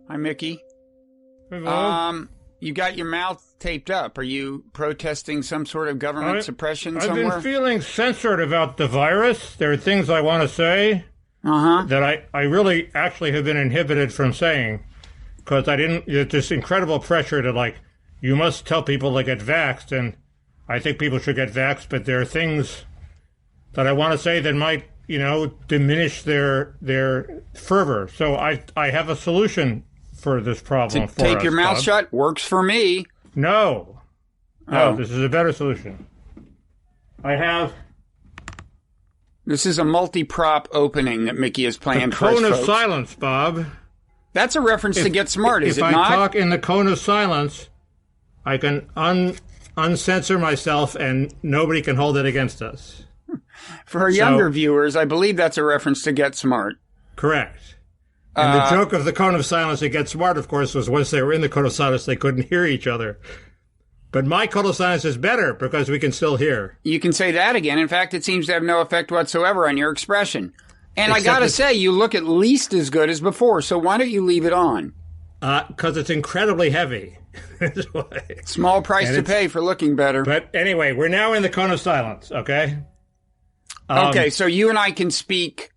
Hi, Mickey. Hello. You got your mouth taped up. Are you protesting some sort of government suppression somewhere? I've been feeling censored about the virus. There are things I want to say that I really actually have been inhibited from saying because there's this incredible pressure to, like, you must tell people to get vaxxed, and I think people should get vaxxed, but there are things that I want to say that might, diminish their fervor. So I have a solution for this problem. To tape your mouth shut works for me. No, this is a better solution. This is a multi-prop opening that Mickey has planned for us, cone of folks. silence, Bob. That's a reference to Get Smart, is it not? If I talk in the cone of silence, I can uncensor myself, and nobody can hold it against us. For our younger viewers, I believe that's a reference to Get Smart. Correct. And the joke of the cone of silence at Get Smart, of course, was once they were in the cone of silence, they couldn't hear each other. But my cone of silence is better because we can still hear. You can say that again. In fact, it seems to have no effect whatsoever on your expression. And I gotta say, you look at least as good as before, so why don't you leave it on? Because it's incredibly heavy. Small price to pay for looking better. But anyway, we're now in the cone of silence, okay? Okay, so you and I can speak,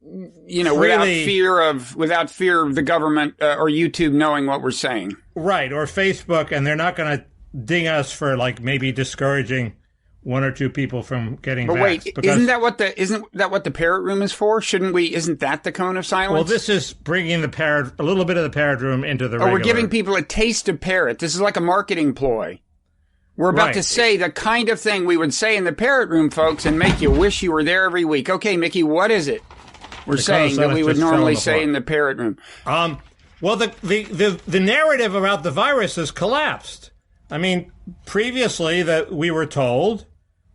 without fear of the government or YouTube knowing what we're saying. Right, or Facebook, and they're not going to ding us for, like, maybe discouraging one or two people from getting vaxxed. But wait, isn't that what the Parrot Room is for? Isn't that the cone of silence? Well, this is bringing a little bit of the Parrot Room into the regular. We're giving people a taste of Parrot. This is like a marketing ploy. We're about to say the kind of thing we would say in the Parrot Room, folks, and make you wish you were there every week. Okay, Mickey, what is it we're saying that we would normally say in the Parrot Room? Well, the narrative about the virus has collapsed. I mean, previously that we were told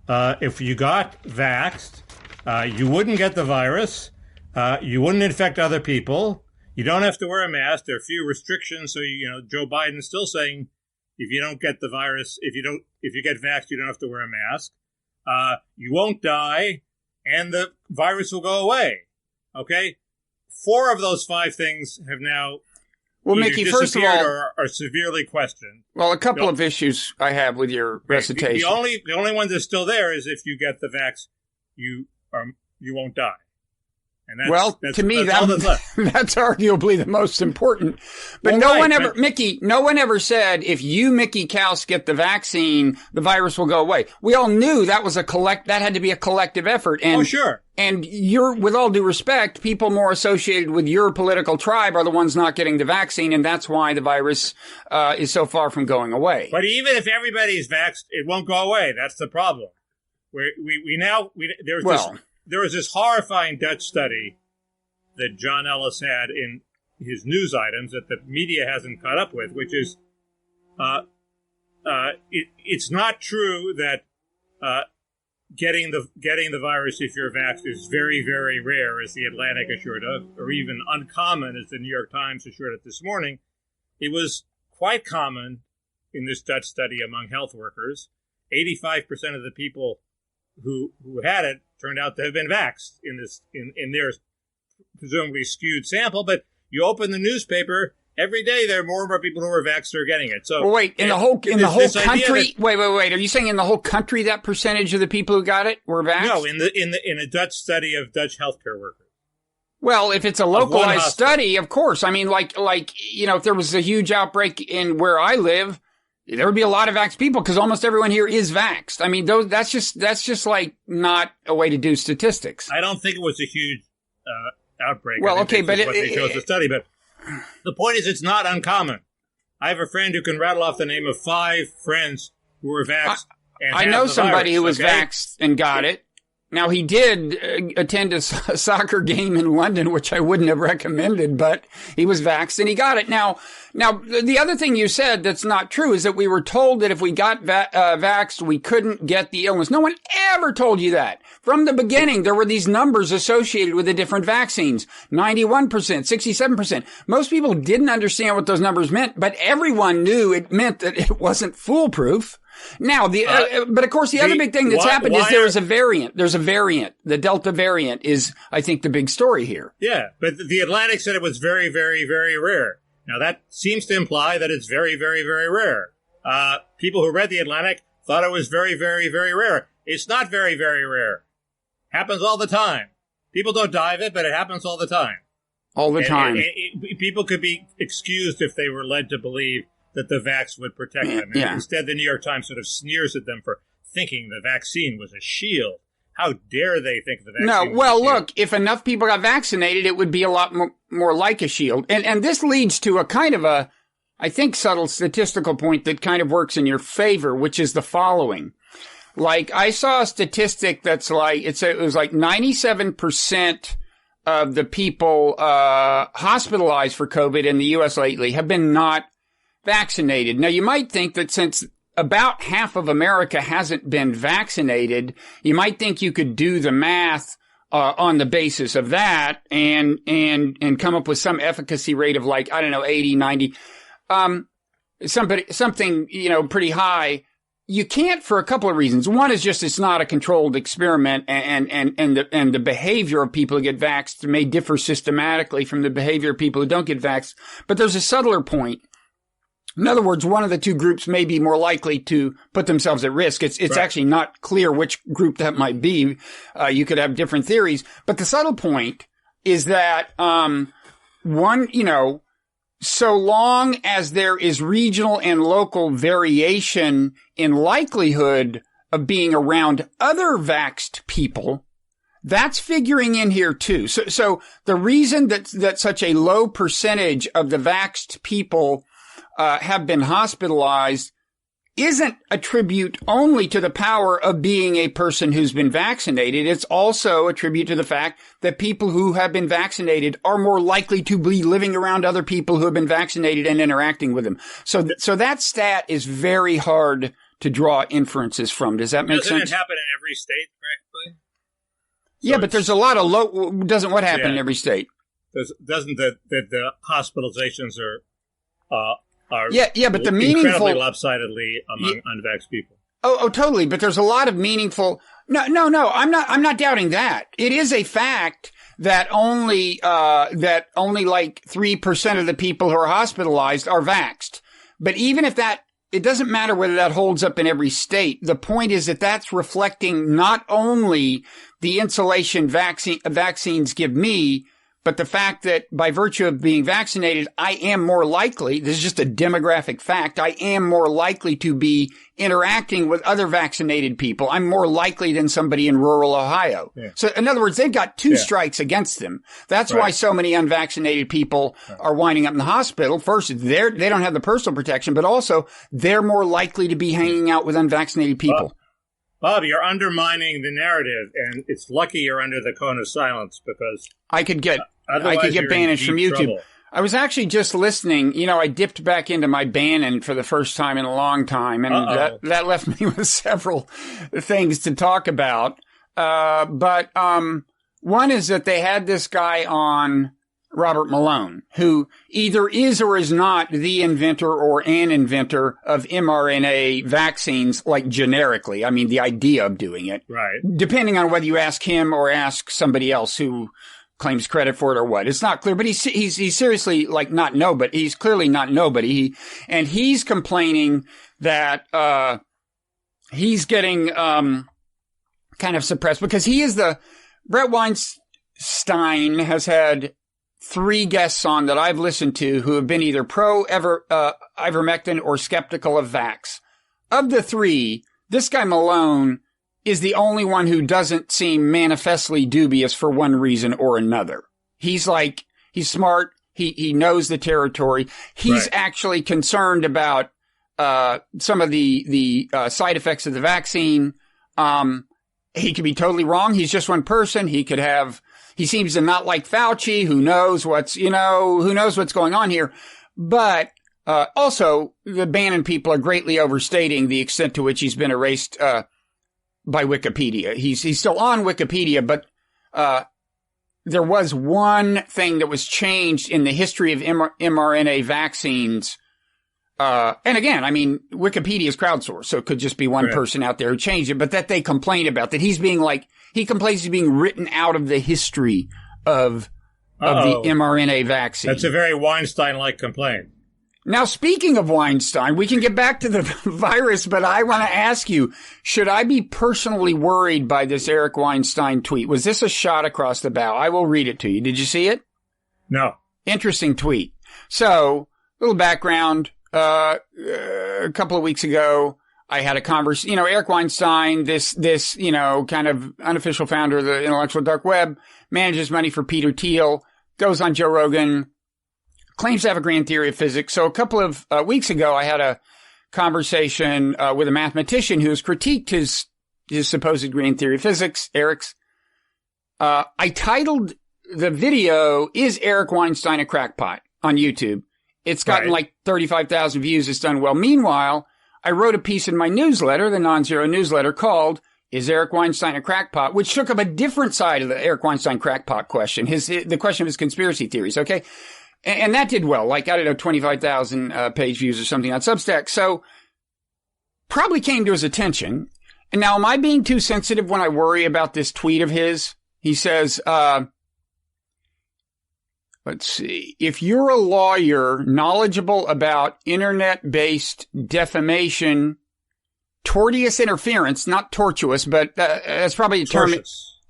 if you got vaxxed, you wouldn't get the virus, you wouldn't infect other people, you don't have to wear a mask, there are few restrictions, so Joe Biden's still saying if you don't get the virus, if you get vaxxed, you don't have to wear a mask. You won't die, and the virus will go away. Okay? 4 of those 5 things have now Mickey, first of all, are severely questioned. Well, a couple of issues I have with your recitation. The only one that's still there is if you get the vax, you won't die. And to me, that's arguably the most important. But no one ever said, if you, Mickey Kaus, get the vaccine, the virus will go away. We all knew that was that had to be a collective effort. And, sure. And with all due respect, people more associated with your political tribe are the ones not getting the vaccine, and that's why the virus is so far from going away. But even if everybody's vaxxed, it won't go away. That's the problem. There was this horrifying Dutch study that John Ellis had in his news items that the media hasn't caught up with, which is it's not true that getting the virus if you're vaxxed is very, very rare, as the Atlantic assured us, or even uncommon, as the New York Times assured it this morning. It was quite common in this Dutch study among health workers. 85% of the people who had it turned out to have been vaxxed in their presumably skewed sample. But you open the newspaper every day, there are more and more people who are vaxxed are getting it. So in the whole country. Wait. Are you saying in the whole country that percentage of the people who got it were vaxxed? No, in a Dutch study of Dutch healthcare workers. Well, if it's a localized study, of course. I mean, if there was a huge outbreak in where I live, there would be a lot of vaxxed people because almost everyone here is vaxxed. I mean, that's just like not a way to do statistics. I don't think it was a huge outbreak. Well, okay, but they chose to study. But the point is, it's not uncommon. I have a friend who can rattle off the name of 5 friends who were vaxxed. I know somebody who was vaxxed and got it. Now, he did attend a soccer game in London, which I wouldn't have recommended, but he was vaxxed and he got it. Now, the other thing you said that's not true is that we were told that if we got vaxxed, we couldn't get the illness. No one ever told you that. From the beginning, there were these numbers associated with the different vaccines. 91%, 67%. Most people didn't understand what those numbers meant, but everyone knew it meant that it wasn't foolproof. Now, but of course, the other big thing that's happened is there is a variant. There's a variant. The Delta variant is, I think, the big story here. Yeah, but the Atlantic said it was very, very, very rare. Now, that seems to imply that it's very, very, very rare. People who read the Atlantic thought it was very, very, very rare. It's not very, very rare. Happens all the time. People don't die of it, but it happens all the time. All the time. People could be excused if they were led to believe that the vax would protect them. And instead, the New York Times sort of sneers at them for thinking the vaccine was a shield. How dare they think the vaccine was a shield? Well, look, if enough people got vaccinated, it would be a lot more like a shield. And this leads to a kind of a, I think, subtle statistical point that kind of works in your favor, which is the following. Like, I saw a statistic that's like, it was like 97% of the people hospitalized for COVID in the U.S. lately have been not vaccinated. Now, you might think that since about half of America hasn't been vaccinated, you might think you could do the math on the basis of that and come up with some efficacy rate of like, I don't know, 80, 90, something, pretty high. You can't for a couple of reasons. One is just it's not a controlled experiment, and the behavior of people who get vaxxed may differ systematically from the behavior of people who don't get vaxxed. But there's a subtler point. In other words, one of the two groups may be more likely to put themselves at risk. It's right. Actually not clear which group that might be. You could have different theories. But the subtle point is that, so long as there is regional and local variation in likelihood of being around other vaxxed people, that's figuring in here too. So the reason that such a low percentage of the vaxxed people have been hospitalized isn't a tribute only to the power of being a person who's been vaccinated. It's also a tribute to the fact that people who have been vaccinated are more likely to be living around other people who have been vaccinated and interacting with them. So that stat is very hard to draw inferences from. Does that make sense? Doesn't it happen in every state, practically? Yeah, but there's a lot of doesn't what happen in every state? Doesn't the hospitalizations are but the incredibly lopsidedly among unvaxxed people. Oh, totally. But there's a lot of meaningful. No. I'm not doubting that. It is a fact that only like 3% of the people who are hospitalized are vaxxed. But even if that, it doesn't matter whether that holds up in every state. The point is that that's reflecting not only the insulation vaccines give me, but the fact that by virtue of being vaccinated, I am more likely, this is just a demographic fact, I am more likely to be interacting with other vaccinated people. I'm more likely than somebody in rural Ohio. Yeah. So in other words, they've got two strikes against them. That's why so many unvaccinated people are winding up in the hospital. First, they don't have the personal protection, but also they're more likely to be hanging out with unvaccinated people. Bob, you're undermining the narrative, and it's lucky you're under the cone of silence because I could get banished from YouTube. Trouble. I was actually just listening. I dipped back into my Bannon for the first time in a long time, and that left me with several things to talk about. But one is that they had this guy on, Robert Malone, who either is or is not the inventor or an inventor of mRNA vaccines, like generically. I mean, the idea of doing it. Right. Depending on whether you ask him or ask somebody else who claims credit for it or what. It's not clear, but he's seriously like not nobody. He's clearly not nobody. He's complaining that, he's getting, kind of suppressed because he is Brett Weinstein has had 3 guests on that I've listened to who have been either ivermectin or skeptical of vax. Of the 3, this guy Malone is the only one who doesn't seem manifestly dubious for one reason or another. He's smart. He knows the territory. He's actually concerned about, some of the side effects of the vaccine. He could be totally wrong. He's just one person. He seems to not like Fauci. Who knows what's going on here. But, also the Bannon people are greatly overstating the extent to which he's been erased, by Wikipedia. He's still on Wikipedia, but, there was one thing that was changed in the history of mRNA vaccines, and again, I mean, Wikipedia is crowdsourced, so it could just be one person out there who changed it, but that they complain about, that he complains he's being written out of the history of the mRNA vaccine. That's a very Weinstein-like complaint. Now, speaking of Weinstein, we can get back to the virus, but I want to ask you, should I be personally worried by this Eric Weinstein tweet? Was this a shot across the bow? I will read it to you. Did you see it? No. Interesting tweet. So, little background. A couple of weeks ago, I had a conversation, Eric Weinstein, this, kind of unofficial founder of the intellectual dark web, manages money for Peter Thiel, goes on Joe Rogan, claims to have a grand theory of physics. So a couple of weeks ago, I had a conversation with a mathematician who has critiqued his supposed grand theory of physics, Eric's. I titled the video, "Is Eric Weinstein a Crackpot?" on YouTube. It's gotten like 35,000 views. It's done well. Meanwhile, I wrote a piece in my newsletter, the Non-Zero newsletter, called "Is Eric Weinstein a Crackpot?" which took up a different side of the Eric Weinstein crackpot question, the question of his conspiracy theories, okay? And that did well, 25,000 page views or something on Substack. So probably came to his attention. And now, am I being too sensitive when I worry about this tweet of his? He says, let's see. If you're a lawyer knowledgeable about internet-based defamation, tortious interference, not tortuous, but that's probably a term.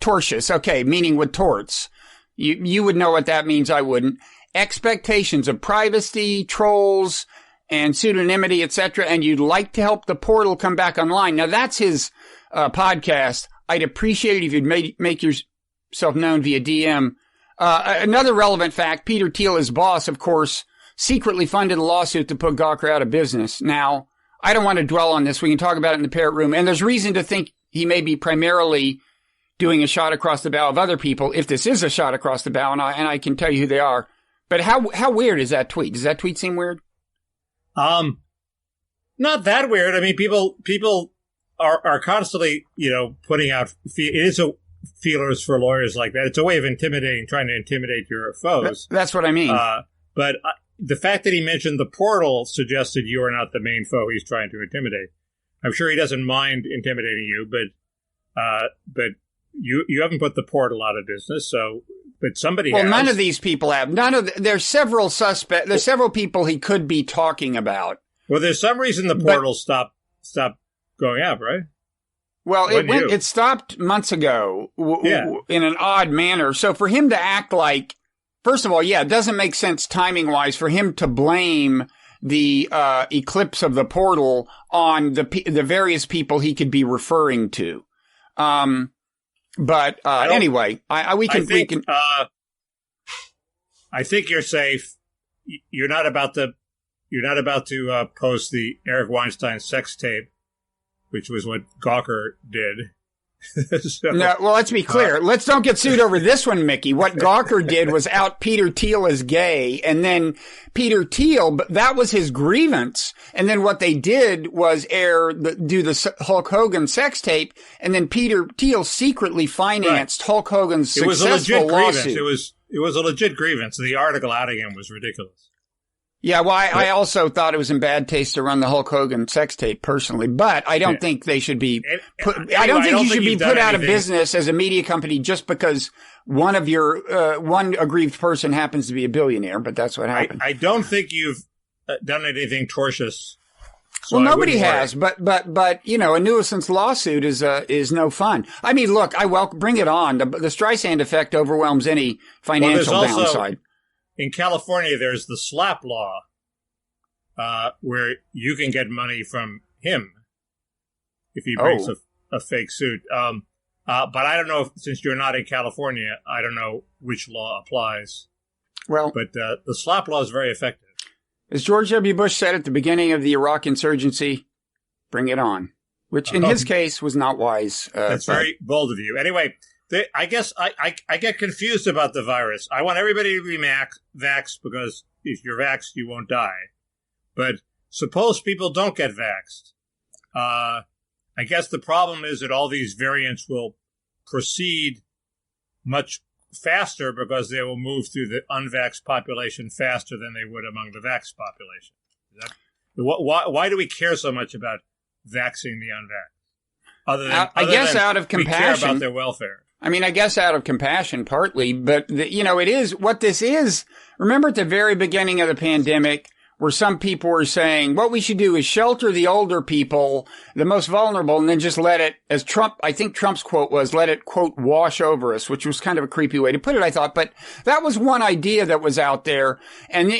Tortious. Okay, meaning with torts. You would know what that means. I wouldn't. Expectations of privacy, trolls, and pseudonymity, etc. And you'd like to help the portal come back online. Now, that's his podcast. I'd appreciate it if you'd make yourself known via DM. Another relevant fact, Peter Thiel, his boss, of course, secretly funded a lawsuit to put Gawker out of business. Now, I don't want to dwell on this. We can talk about it in the Parrot Room. And there's reason to think he may be primarily doing a shot across the bow of other people, if this is a shot across the bow, and I can tell you who they are. But how weird is that tweet? Does that tweet seem weird? Not that weird. I mean, people are constantly, putting out, it is a feelers for lawyers like that. It's a way of trying to intimidate your foes. That's what I mean. But the fact that he mentioned the portal suggested you are not the main foe he's trying to intimidate. I'm sure he doesn't mind intimidating you, but you haven't put the portal out of business, so. But somebody has. None of these people have. There's several suspects. There's several people he could be talking about. Well, there's some reason the portal stopped going up, right? Well, it stopped months ago in an odd manner. So for him to act like, first of all, it doesn't make sense timing wise for him to blame the eclipse of the portal on the various people he could be referring to. But anyway, we can. I think you're safe. You're not about to post the Eric Weinstein sex tape, which was what Gawker did. No, well, let's be clear. Let's don't get sued over this one, Mickey. What Gawker did was out Peter Thiel as gay, and then Peter Thiel, that was his grievance. And then what they did was do the Hulk Hogan sex tape, and then Peter Thiel secretly financed Hulk Hogan's successful lawsuit. It was a legit grievance. The article outing him was ridiculous. Yeah, well, I also thought it was in bad taste to run the Hulk Hogan sex tape personally, but I don't think they should be I don't think you should be put out of business as a media company just because one aggrieved person happens to be a billionaire, but that's what happened. I don't think you've done anything tortious. So well, nobody has, but a nuisance lawsuit is no fun. I mean, look, bring it on. The Streisand effect overwhelms any financial downside. In California, there's the SLAPP law, where you can get money from him if he brings a fake suit. But I don't know since you're not in California, I don't know which law applies. Well, but the SLAPP law is very effective. As George W. Bush said at the beginning of the Iraq insurgency, bring it on, which in his case was not wise. That's very bold of you. Anyway. I guess I get confused about the virus. I want everybody to be vaxxed because if you're vaxxed, you won't die. But suppose people don't get vaxxed. I guess the problem is that all these variants will proceed much faster because they will move through the unvaxxed population faster than they would among the vaxxed population. Why do we care so much about vaccinating the unvaxxed? I guess out of compassion. We care about their welfare. I mean, I guess out of compassion, partly, but it is what this is. Remember at the very beginning of the pandemic, where some people were saying what we should do is shelter the older people, the most vulnerable, and then just let it, as I think Trump's quote was, let it, quote, wash over us, which was kind of a creepy way to put it, I thought. But that was one idea that was out there. And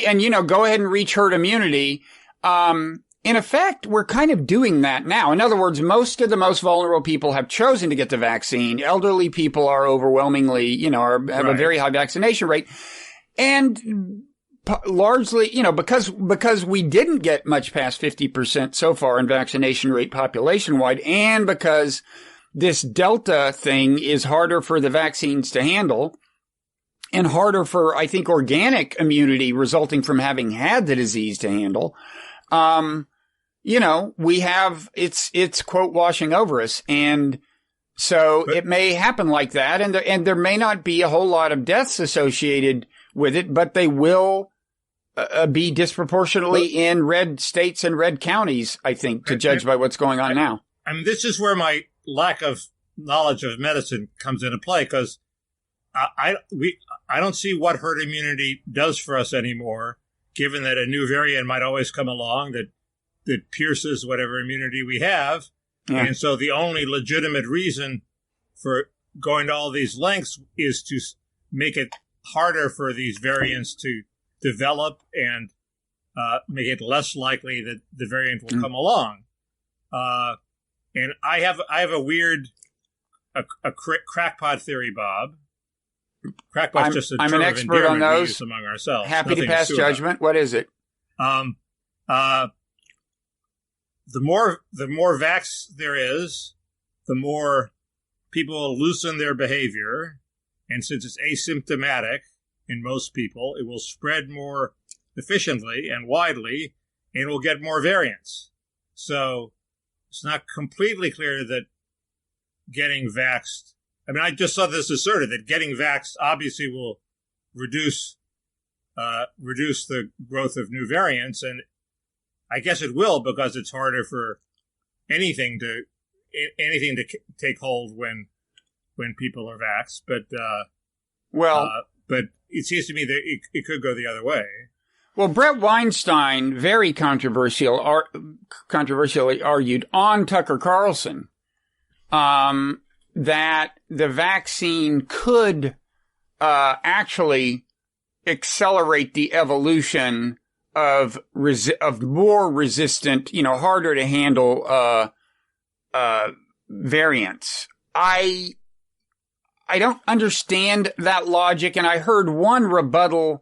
go ahead and reach herd immunity. In effect, we're kind of doing that now. In other words, most of the most vulnerable people have chosen to get the vaccine. Elderly people are overwhelmingly, have a very high vaccination rate. And largely, because we didn't get much past 50% so far in vaccination rate population wide, and because this Delta thing is harder for the vaccines to handle and harder for, I think, organic immunity resulting from having had the disease to handle, we have, it's quote, washing over us. And so it may happen like that. And there may not be a whole lot of deaths associated with it, but they will be disproportionately in red states and red counties, I think, to judge by what's going on now. I mean, this is where my lack of knowledge of medicine comes into play, because I don't see what herd immunity does for us anymore, given that a new variant might always come along that pierces whatever immunity we have. Yeah. And so the only legitimate reason for going to all these lengths is to make it harder for these variants to develop and make it less likely that the variant will come along. And I have a weird crackpot theory, Bob. Crackpot's just a term I'm an expert on those. We use among ourselves. Happy to pass judgment. What is it? The more vax there is, the more people will loosen their behavior. And since it's asymptomatic in most people, it will spread more efficiently and widely, and we'll get more variants. So it's not completely clear that getting vaxxed, I mean, I just saw this asserted that getting vaxxed obviously will reduce the growth of new variants, and I guess it will, because it's harder for anything to take hold when people are vaxxed. But but it seems to me that it could go the other way. Well, Brett Weinstein very controversially argued on Tucker Carlson that the vaccine could actually accelerate the evolution of more resistant, harder to handle variants. I don't understand that logic, and I heard one rebuttal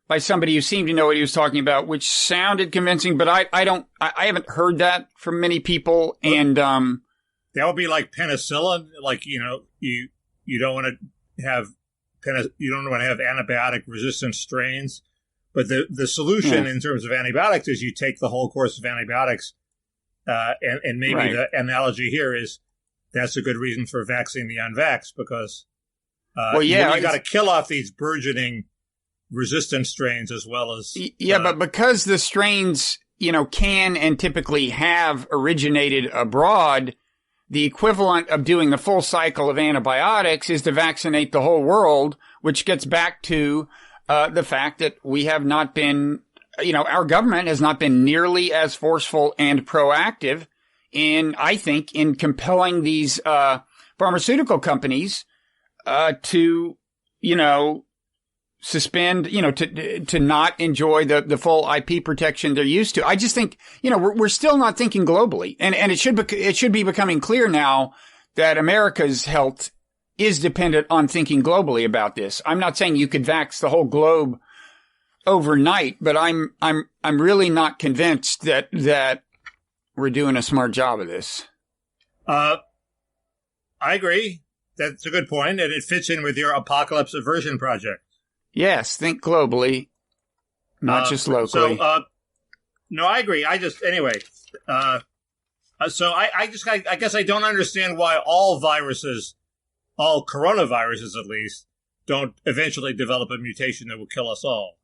by somebody who seemed to know what he was talking about, which sounded convincing, but I haven't heard that from many people. And that would be like penicillin, like you don't want to have antibiotic resistant strains, but the solution in terms of antibiotics is you take the whole course of antibiotics, and maybe the analogy here is that's a good reason for vaccinating the unvaxxed, because you got to kill off these burgeoning resistant strains as well as but because the strains can and typically have originated abroad, the equivalent of doing the full cycle of antibiotics is to vaccinate the whole world, which gets back to the fact that we have not been, our government has not been nearly as forceful and proactive in compelling these pharmaceutical companies to suspend, to not enjoy the full IP protection they're used to. I just think, we're still not thinking globally. And it should be becoming clear now that America's health is dependent on thinking globally about this. I'm not saying you could vax the whole globe overnight, but I'm really not convinced that we're doing a smart job of this. I agree. That's a good point, and it fits in with your apocalypse aversion project. Yes, think globally, not just locally. So, no, I agree. I guess I don't understand why all viruses, all coronaviruses at least, don't eventually develop a mutation that will kill us all.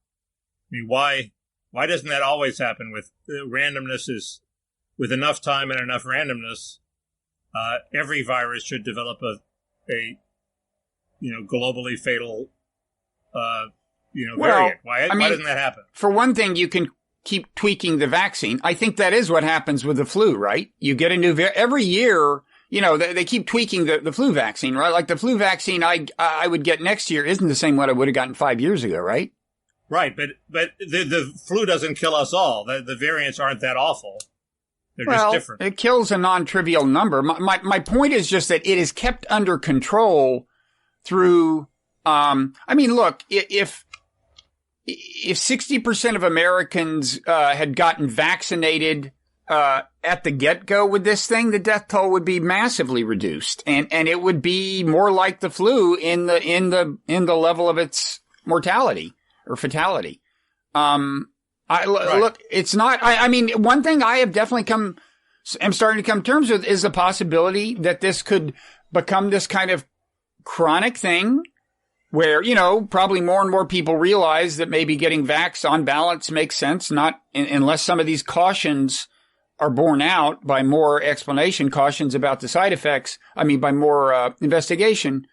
I mean, why Why doesn't that always happen with randomness? Is with enough time and enough randomness, every virus should develop a globally fatal variant. Why doesn't that happen? For one thing, you can keep tweaking the vaccine. I think that is what happens with the flu, right? You get a new every year. They keep tweaking the flu vaccine, right? Like the flu vaccine I would get next year isn't the same one I would have gotten 5 years ago, right? Right, but the flu doesn't kill us all. The variants aren't that awful. They're just different. It kills a non-trivial number. My point is just that it is kept under control through. Look, if 60% of Americans had gotten vaccinated at the get-go with this thing, the death toll would be massively reduced, and it would be more like the flu in the level of its mortality or fatality. Look, it's not. One thing I have definitely am starting to come to terms with is the possibility that this could become this kind of chronic thing, where probably more and more people realize that maybe getting vaxxed on balance makes sense, not unless some of these cautions are borne out by more explanation, cautions about the side effects. By more investigation.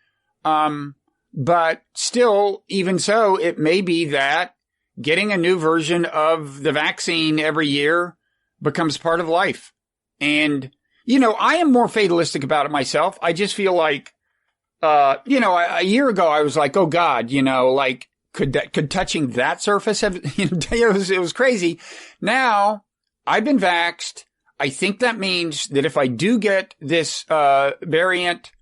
But still, even so, it may be that getting a new version of the vaccine every year becomes part of life. And, I am more fatalistic about it myself. I just feel like, a year ago I was like, oh God, could touching that surface have, it was crazy. Now I've been vaxxed. I think that means that if I do get this, variant,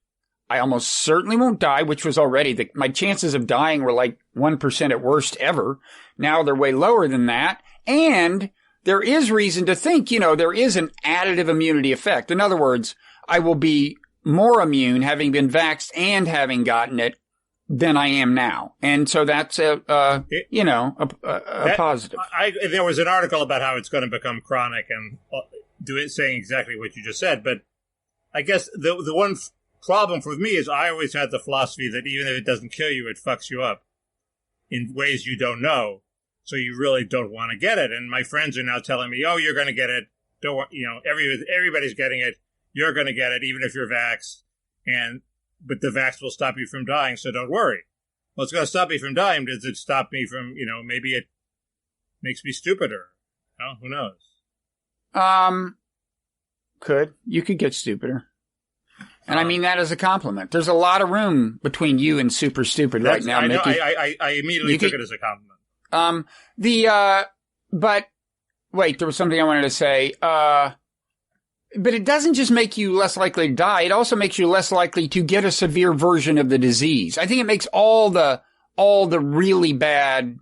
I almost certainly won't die, which was already my chances of dying were like 1% at worst ever. Now they're way lower than that. And there is reason to think, there is an additive immunity effect. In other words, I will be more immune having been vaxxed and having gotten it than I am now. And so that's a positive. There was an article about how it's going to become chronic and saying exactly what you just said. But I guess the one problem for me is I always had the philosophy that even if it doesn't kill you, it fucks you up in ways you don't know. So you really don't want to get it. And my friends are now telling me, oh, you're going to get it. Don't want, everybody's getting it. You're going to get it, even if you're vaxxed. But the vax will stop you from dying. So don't worry. Well, it's going to stop me from dying. Does it stop me from, maybe it makes me stupider? Who knows? You could get stupider. And I mean that as a compliment. There's a lot of room between you and super stupid right now, Mickey. I immediately took it as a compliment. But wait, there was something I wanted to say. But it doesn't just make you less likely to die. It also makes you less likely to get a severe version of the disease. I think it makes all the really bad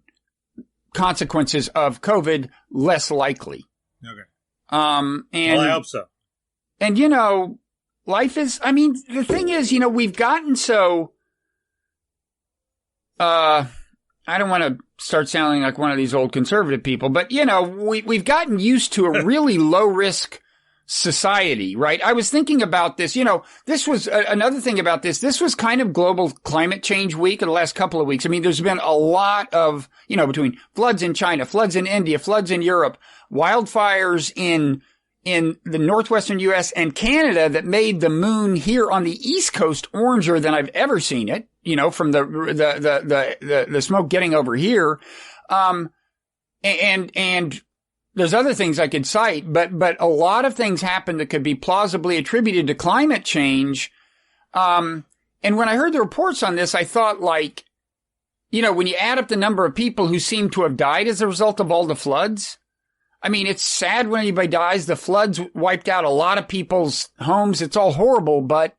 consequences of COVID less likely. Okay. And well, I hope so. And life is, the thing is, we've gotten so, I don't want to start sounding like one of these old conservative people, but we've gotten used to a really low risk society, right? I was thinking about this, this was another thing about this. This was kind of global climate change week in the last couple of weeks. There's been a lot of, between floods in China, floods in India, floods in Europe, wildfires in the northwestern U.S. and Canada that made the moon here on the East Coast oranger than I've ever seen it, from the smoke getting over here. And there's other things I could cite, but a lot of things happened that could be plausibly attributed to climate change. And when I heard the reports on this, I thought when you add up the number of people who seem to have died as a result of all the floods, it's sad when anybody dies. The floods wiped out a lot of people's homes. It's all horrible, but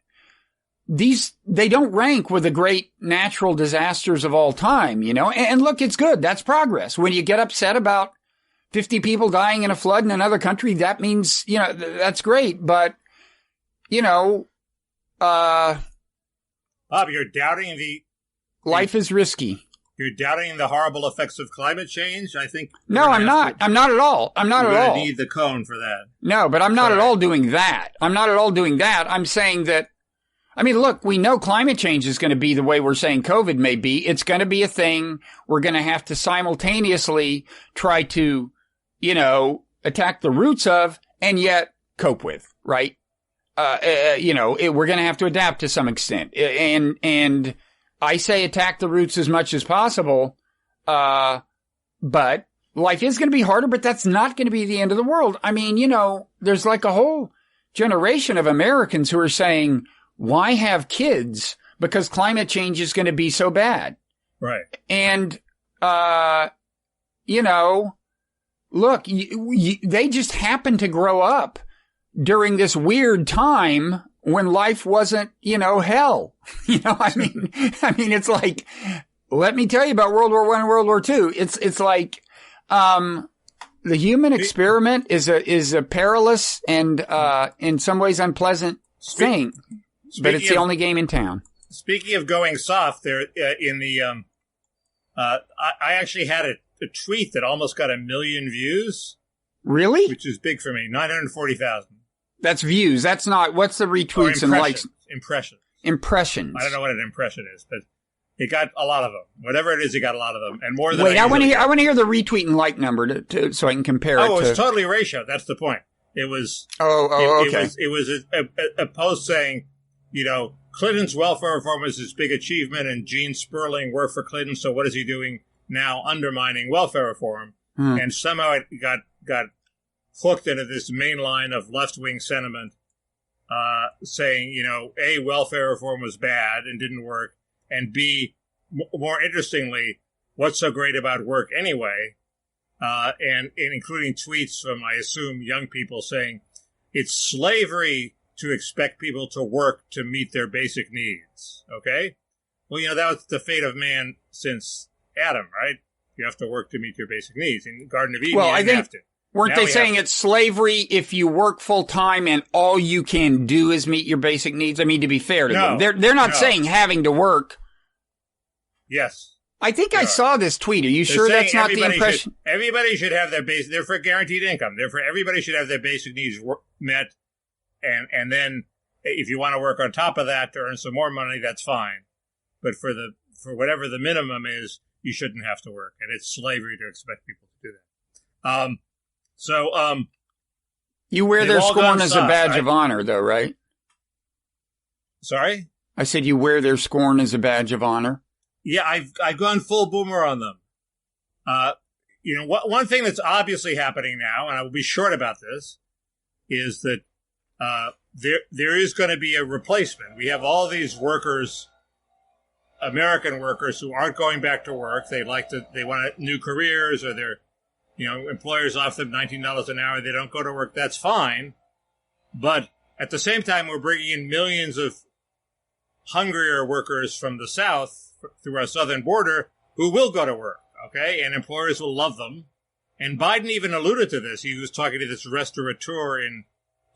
they don't rank with the great natural disasters of all time, and look, it's good. That's progress. When you get upset about 50 people dying in a flood in another country, that means, that's great. But, Bob, you're doubting life is risky. You're doubting the horrible effects of climate change? I think. No, I'm not. I'm not at all. I'm not at all. You're going to need the cone for that. No, but I'm not at all doing that. I'm not at all doing that. I'm saying that I mean, look, we know climate change is going to be the way we're saying COVID may be. It's going to be a thing we're going to have to simultaneously try to, attack the roots of and yet cope with, right? We're going to have to adapt to some extent. And I say attack the roots as much as possible. But life is going to be harder, but that's not going to be the end of the world. I mean, there's like a whole generation of Americans who are saying, why have kids? Because climate change is going to be so bad. Right. And, look, they just happen to grow up during this weird time when life wasn't, hell. I mean, it's like, let me tell you about World War I and World War II. It's like, the human experiment is a perilous and, in some ways unpleasant thing. But it's the only game in town. Speaking of going soft, there in the I actually had a tweet that almost got 1 million views. Really? Which is big for me. 940,000. That's views. That's not. What's the retweets and likes? Impressions. Impressions. I don't know what an impression is, but it got a lot of them. Whatever it is, it got a lot of them, and more than. Wait, I want to hear the retweet and like number so I can compare it. Oh, it was totally ratio. That's the point. It was. Okay. It was a post saying, Clinton's welfare reform was his big achievement, and Gene Sperling worked for Clinton. So what is he doing now, undermining welfare reform? And somehow it got hooked into this main line of left-wing sentiment, saying, A, welfare reform was bad and didn't work, and B, more interestingly, what's so great about work anyway? And including tweets from, I assume, young people saying it's slavery to expect people to work to meet their basic needs. Okay? Well, that was the fate of man since Adam, right? You have to work to meet your basic needs. In the Garden of Eden, you didn't have to. Weren't they saying it's slavery if you work full time and all you can do is meet your basic needs? I mean, to be fair to them, they're not saying having to work. Yes. I think I saw this tweet. Are you sure that's not the impression? Everybody should have their basic. They're for guaranteed income. Therefore, everybody should have their basic needs met. And then if you want to work on top of that to earn some more money, that's fine. But for whatever the minimum is, you shouldn't have to work. And it's slavery to expect people to do that. You wear their scorn as a badge of honor, though, right? Sorry? I said you wear their scorn as a badge of honor. Yeah, I've gone full boomer on them. One thing that's obviously happening now, and I will be short about this, is that there is going to be a replacement. We have all these workers, American workers, who aren't going back to work. They want new careers, or their employers offer them $19 an hour. They don't go to work. That's fine. But at the same time, we're bringing in millions of hungrier workers from the South through our southern border who will go to work, okay? And employers will love them. And Biden even alluded to this. He was talking to this restaurateur in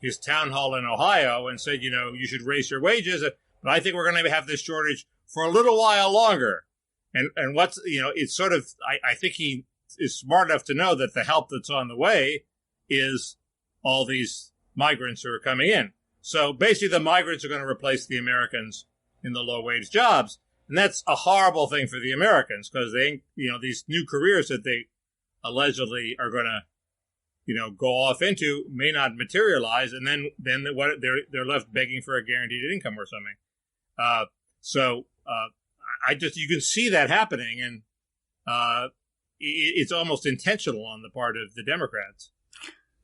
his town hall in Ohio and said, you should raise your wages. But I think we're going to have this shortage for a little while longer. And what's, it's sort of, I think he is smart enough to know that the help that's on the way is all these migrants who are coming in. So basically the migrants are going to replace the Americans in the low-wage jobs. And that's a horrible thing for the Americans because these new careers that they allegedly are going to, go off into may not materialize. And then what they're left begging for a guaranteed income or something. You can see that happening. And, it's almost intentional on the part of the Democrats.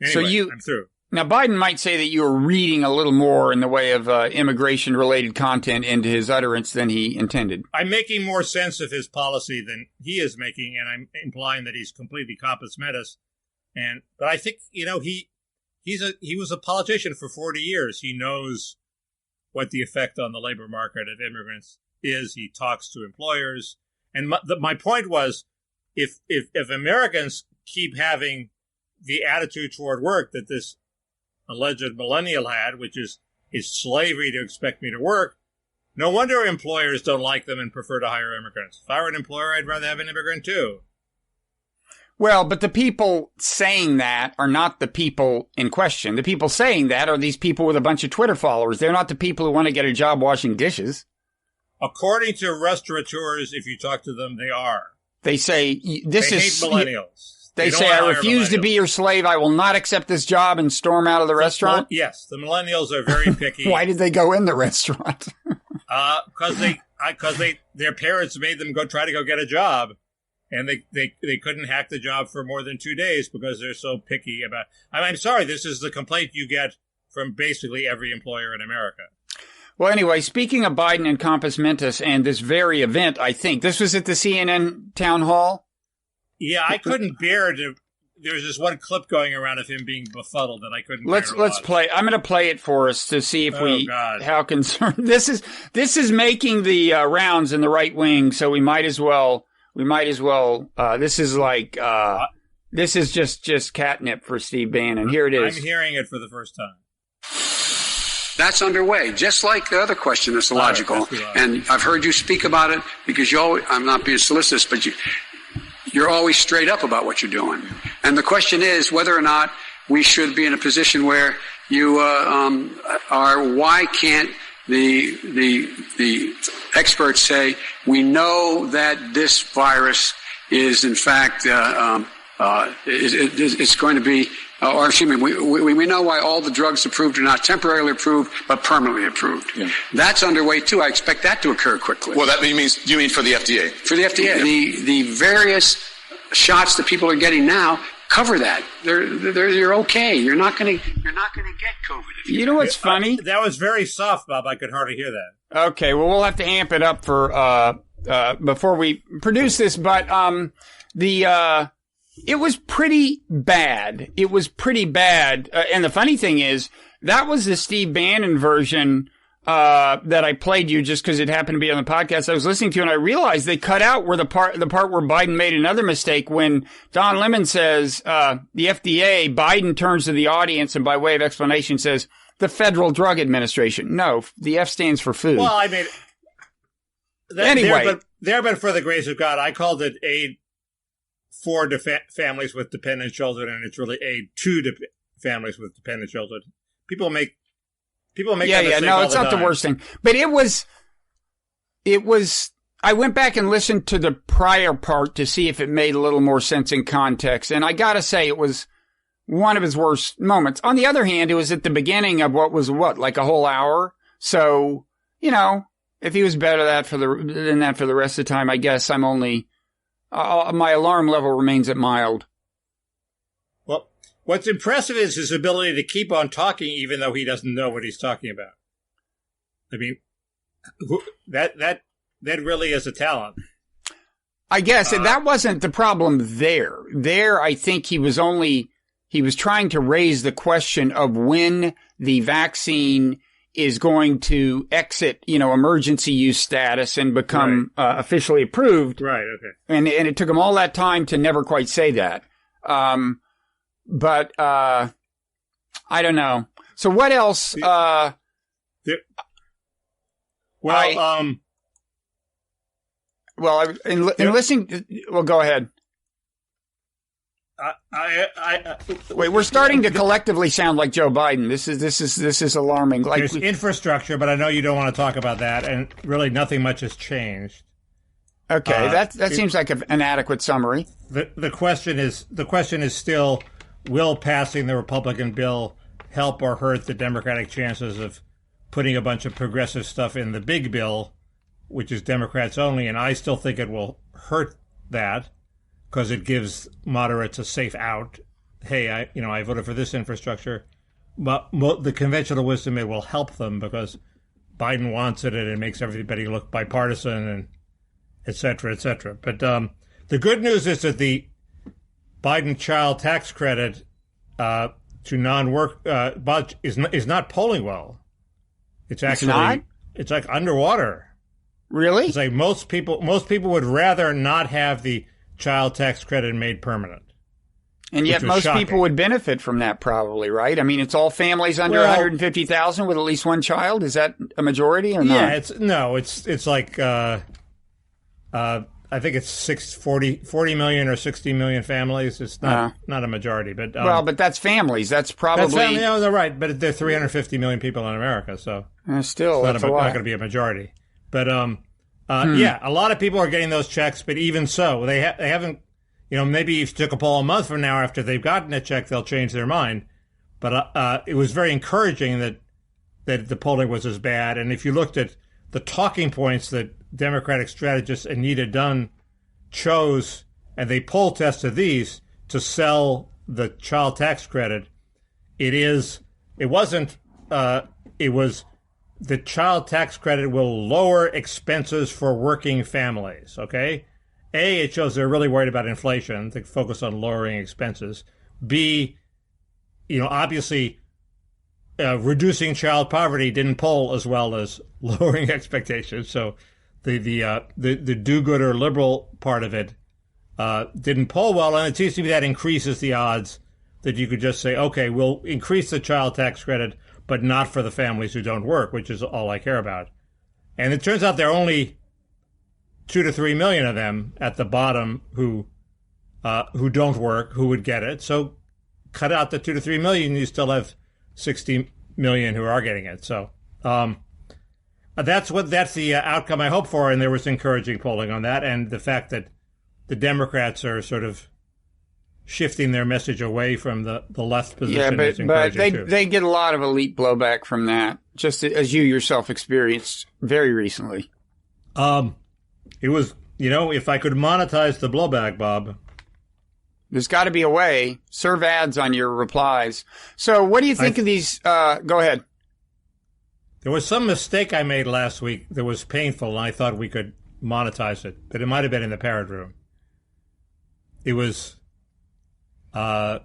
Anyway, I'm through. Now, Biden might say that you were reading a little more in the way of immigration-related content into his utterance than he intended. I'm making more sense of his policy than he is making, and I'm implying that he's completely compos mentis. But I think he was a politician for 40 years. He knows what the effect on the labor market of immigrants is. He talks to employers, and my point was, if Americans keep having the attitude toward work that this alleged millennial had, which is slavery to expect me to work, no wonder employers don't like them and prefer to hire immigrants. If I were an employer, I'd rather have an immigrant too. Well, but the people saying that are not the people in question. The people saying that are these people with a bunch of Twitter followers. They're not the people who want to get a job washing dishes. According to restaurateurs, if you talk to them, they are. They say, hate millennials. They say, I refuse to be your slave. I will not accept this job, and storm out of the restaurant. Yes, the millennials are very picky. Why did they go in the restaurant? Because their parents made them try to go get a job, and they couldn't hack the job for more than 2 days because they're so picky about. I'm sorry, this is the complaint you get from basically every employer in America. Well, anyway, speaking of Biden and Compos Mentis and this very event, I think this was at the CNN town hall. Yeah, I couldn't bear to. There's this one clip going around of him being befuddled that I couldn't. Let's play. I'm going to play it for us to see if how concerned this is making the rounds in the right wing. So we might as well. This is like this is just catnip for Steve Bannon. Here it is. I'm hearing it for the first time. That's underway, just like the other question that's illogical. And I've heard you speak about it because you always. I'm not being solicitous, but you're always straight up about what you're doing. And the question is whether or not we should be in a position where you are. Why can't the experts say we know that this virus is in fact it's going to be. Or excuse me, we know why all the drugs approved are not temporarily approved, but permanently approved. Yeah. That's underway too. I expect that to occur quickly. Well, that means you mean for the FDA? For the FDA, yeah. The various shots that people are getting now cover that. You're okay. You're not going to get COVID. You know what's funny? That was very soft, Bob. I could hardly hear that. Okay, well we'll have to amp it up for before we produce this, but it was pretty bad. And the funny thing is, that was the Steve Bannon version that I played you just because it happened to be on the podcast I was listening to, and I realized they cut out where the part where Biden made another mistake when Don Lemon says, the FDA, Biden turns to the audience and by way of explanation says, the Federal Drug Administration. No, the F stands for food. Well, I mean, anyway. There, but for the grace of God, I called it aid for families with dependent children, and it's really aid to families with dependent children. People make that mistake no, all it's the not time. The worst thing. But it was, I went back and listened to the prior part to see if it made a little more sense in context, and I gotta say it was one of his worst moments. On the other hand, it was at the beginning of like a whole hour. So, if he was better than that for the rest of the time, I guess I'm only, my alarm level remains at mild. Well, what's impressive is his ability to keep on talking even though he doesn't know what he's talking about. I mean, that really is a talent. I guess, and that wasn't the problem there. There, I think he was trying to raise the question of when the vaccine is going to exit, emergency use status and become officially approved. Right. Okay. And it took him all that time to never quite say that. But I don't know. So what else? Go ahead. Wait, we're starting to collectively sound like Joe Biden. This is alarming. Like there's infrastructure, but I know you don't want to talk about that, and really nothing much has changed. Okay, that seems like an adequate summary. The question is still, will passing the Republican bill help or hurt the Democratic chances of putting a bunch of progressive stuff in the big bill, which is Democrats only? And I still think it will hurt that, because it gives moderates a safe out. Hey, I voted for this infrastructure. But the conventional wisdom, it will help them because Biden wants it and it makes everybody look bipartisan and et cetera, et cetera. But the good news is that the Biden child tax credit to non-work is not polling well. It's actually it's like underwater. Really? It's like most people would rather not have the child tax credit made permanent. And yet most people would benefit from that probably, right? I mean, it's all families under 150,000 with at least one child. Is that a majority or not? Yeah, it's like I I think it's 40 million or 60 million families. It's not a majority, but but that's families. That's probably they're right. But there are 350 million people in America, so still it's not going to be a majority. But yeah, a lot of people are getting those checks. But even so, they haven't. Maybe if you took a poll a month from now after they've gotten a check, they'll change their mind. But it was very encouraging that the polling was as bad. And if you looked at the talking points that Democratic strategist Anita Dunn chose, and they poll tested these to sell the child tax credit, it was the child tax credit will lower expenses for working families, okay? A, it shows they're really worried about inflation. They focus on lowering expenses. B, obviously, reducing child poverty didn't poll as well as lowering expectations. So the do-gooder liberal part of it didn't poll well, and it seems to me that increases the odds that you could just say, okay, we'll increase the child tax credit, but not for the families who don't work, which is all I care about. And it turns out there are only 2 to 3 million of them at the bottom who don't work, who would get it. So cut out the 2 to 3 million, you still have 60 million who are getting it. So that's the outcome I hope for, and there was encouraging polling on that, and the fact that the Democrats are sort of shifting their message away from the left position. Yeah, but they get a lot of elite blowback from that, just as you yourself experienced very recently. It was, if I could monetize the blowback, Bob. There's got to be a way. Serve ads on your replies. So what do you think of these? Go ahead. There was some mistake I made last week that was painful, and I thought we could monetize it, but it might have been in the Parrot Room. It was, I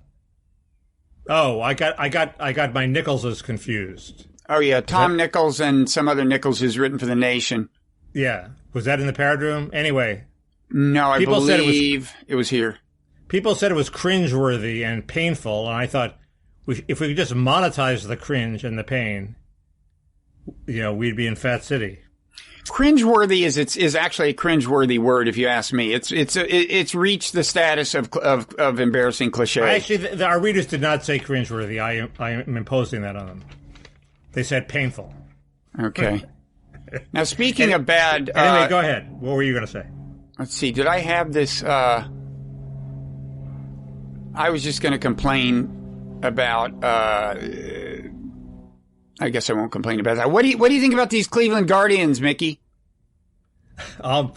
got my Nicholses confused. Oh yeah, Tom Nichols and some other Nichols who's written for The Nation. Yeah, was that in the Parrot Room? Anyway, no, I believe it was here. People said it was cringeworthy and painful, and I thought if we could just monetize the cringe and the pain, we'd be in Fat City. Cringeworthy is actually a cringeworthy word, if you ask me. It's reached the status of embarrassing cliche. Actually, our readers did not say cringeworthy. I am imposing that on them. They said painful. Okay. Now, speaking of bad... anyway, go ahead. What were you going to say? Let's see. Did I have this... I was just going to complain about... I guess I won't complain about that. What do you think about these Cleveland Guardians, Mickey? I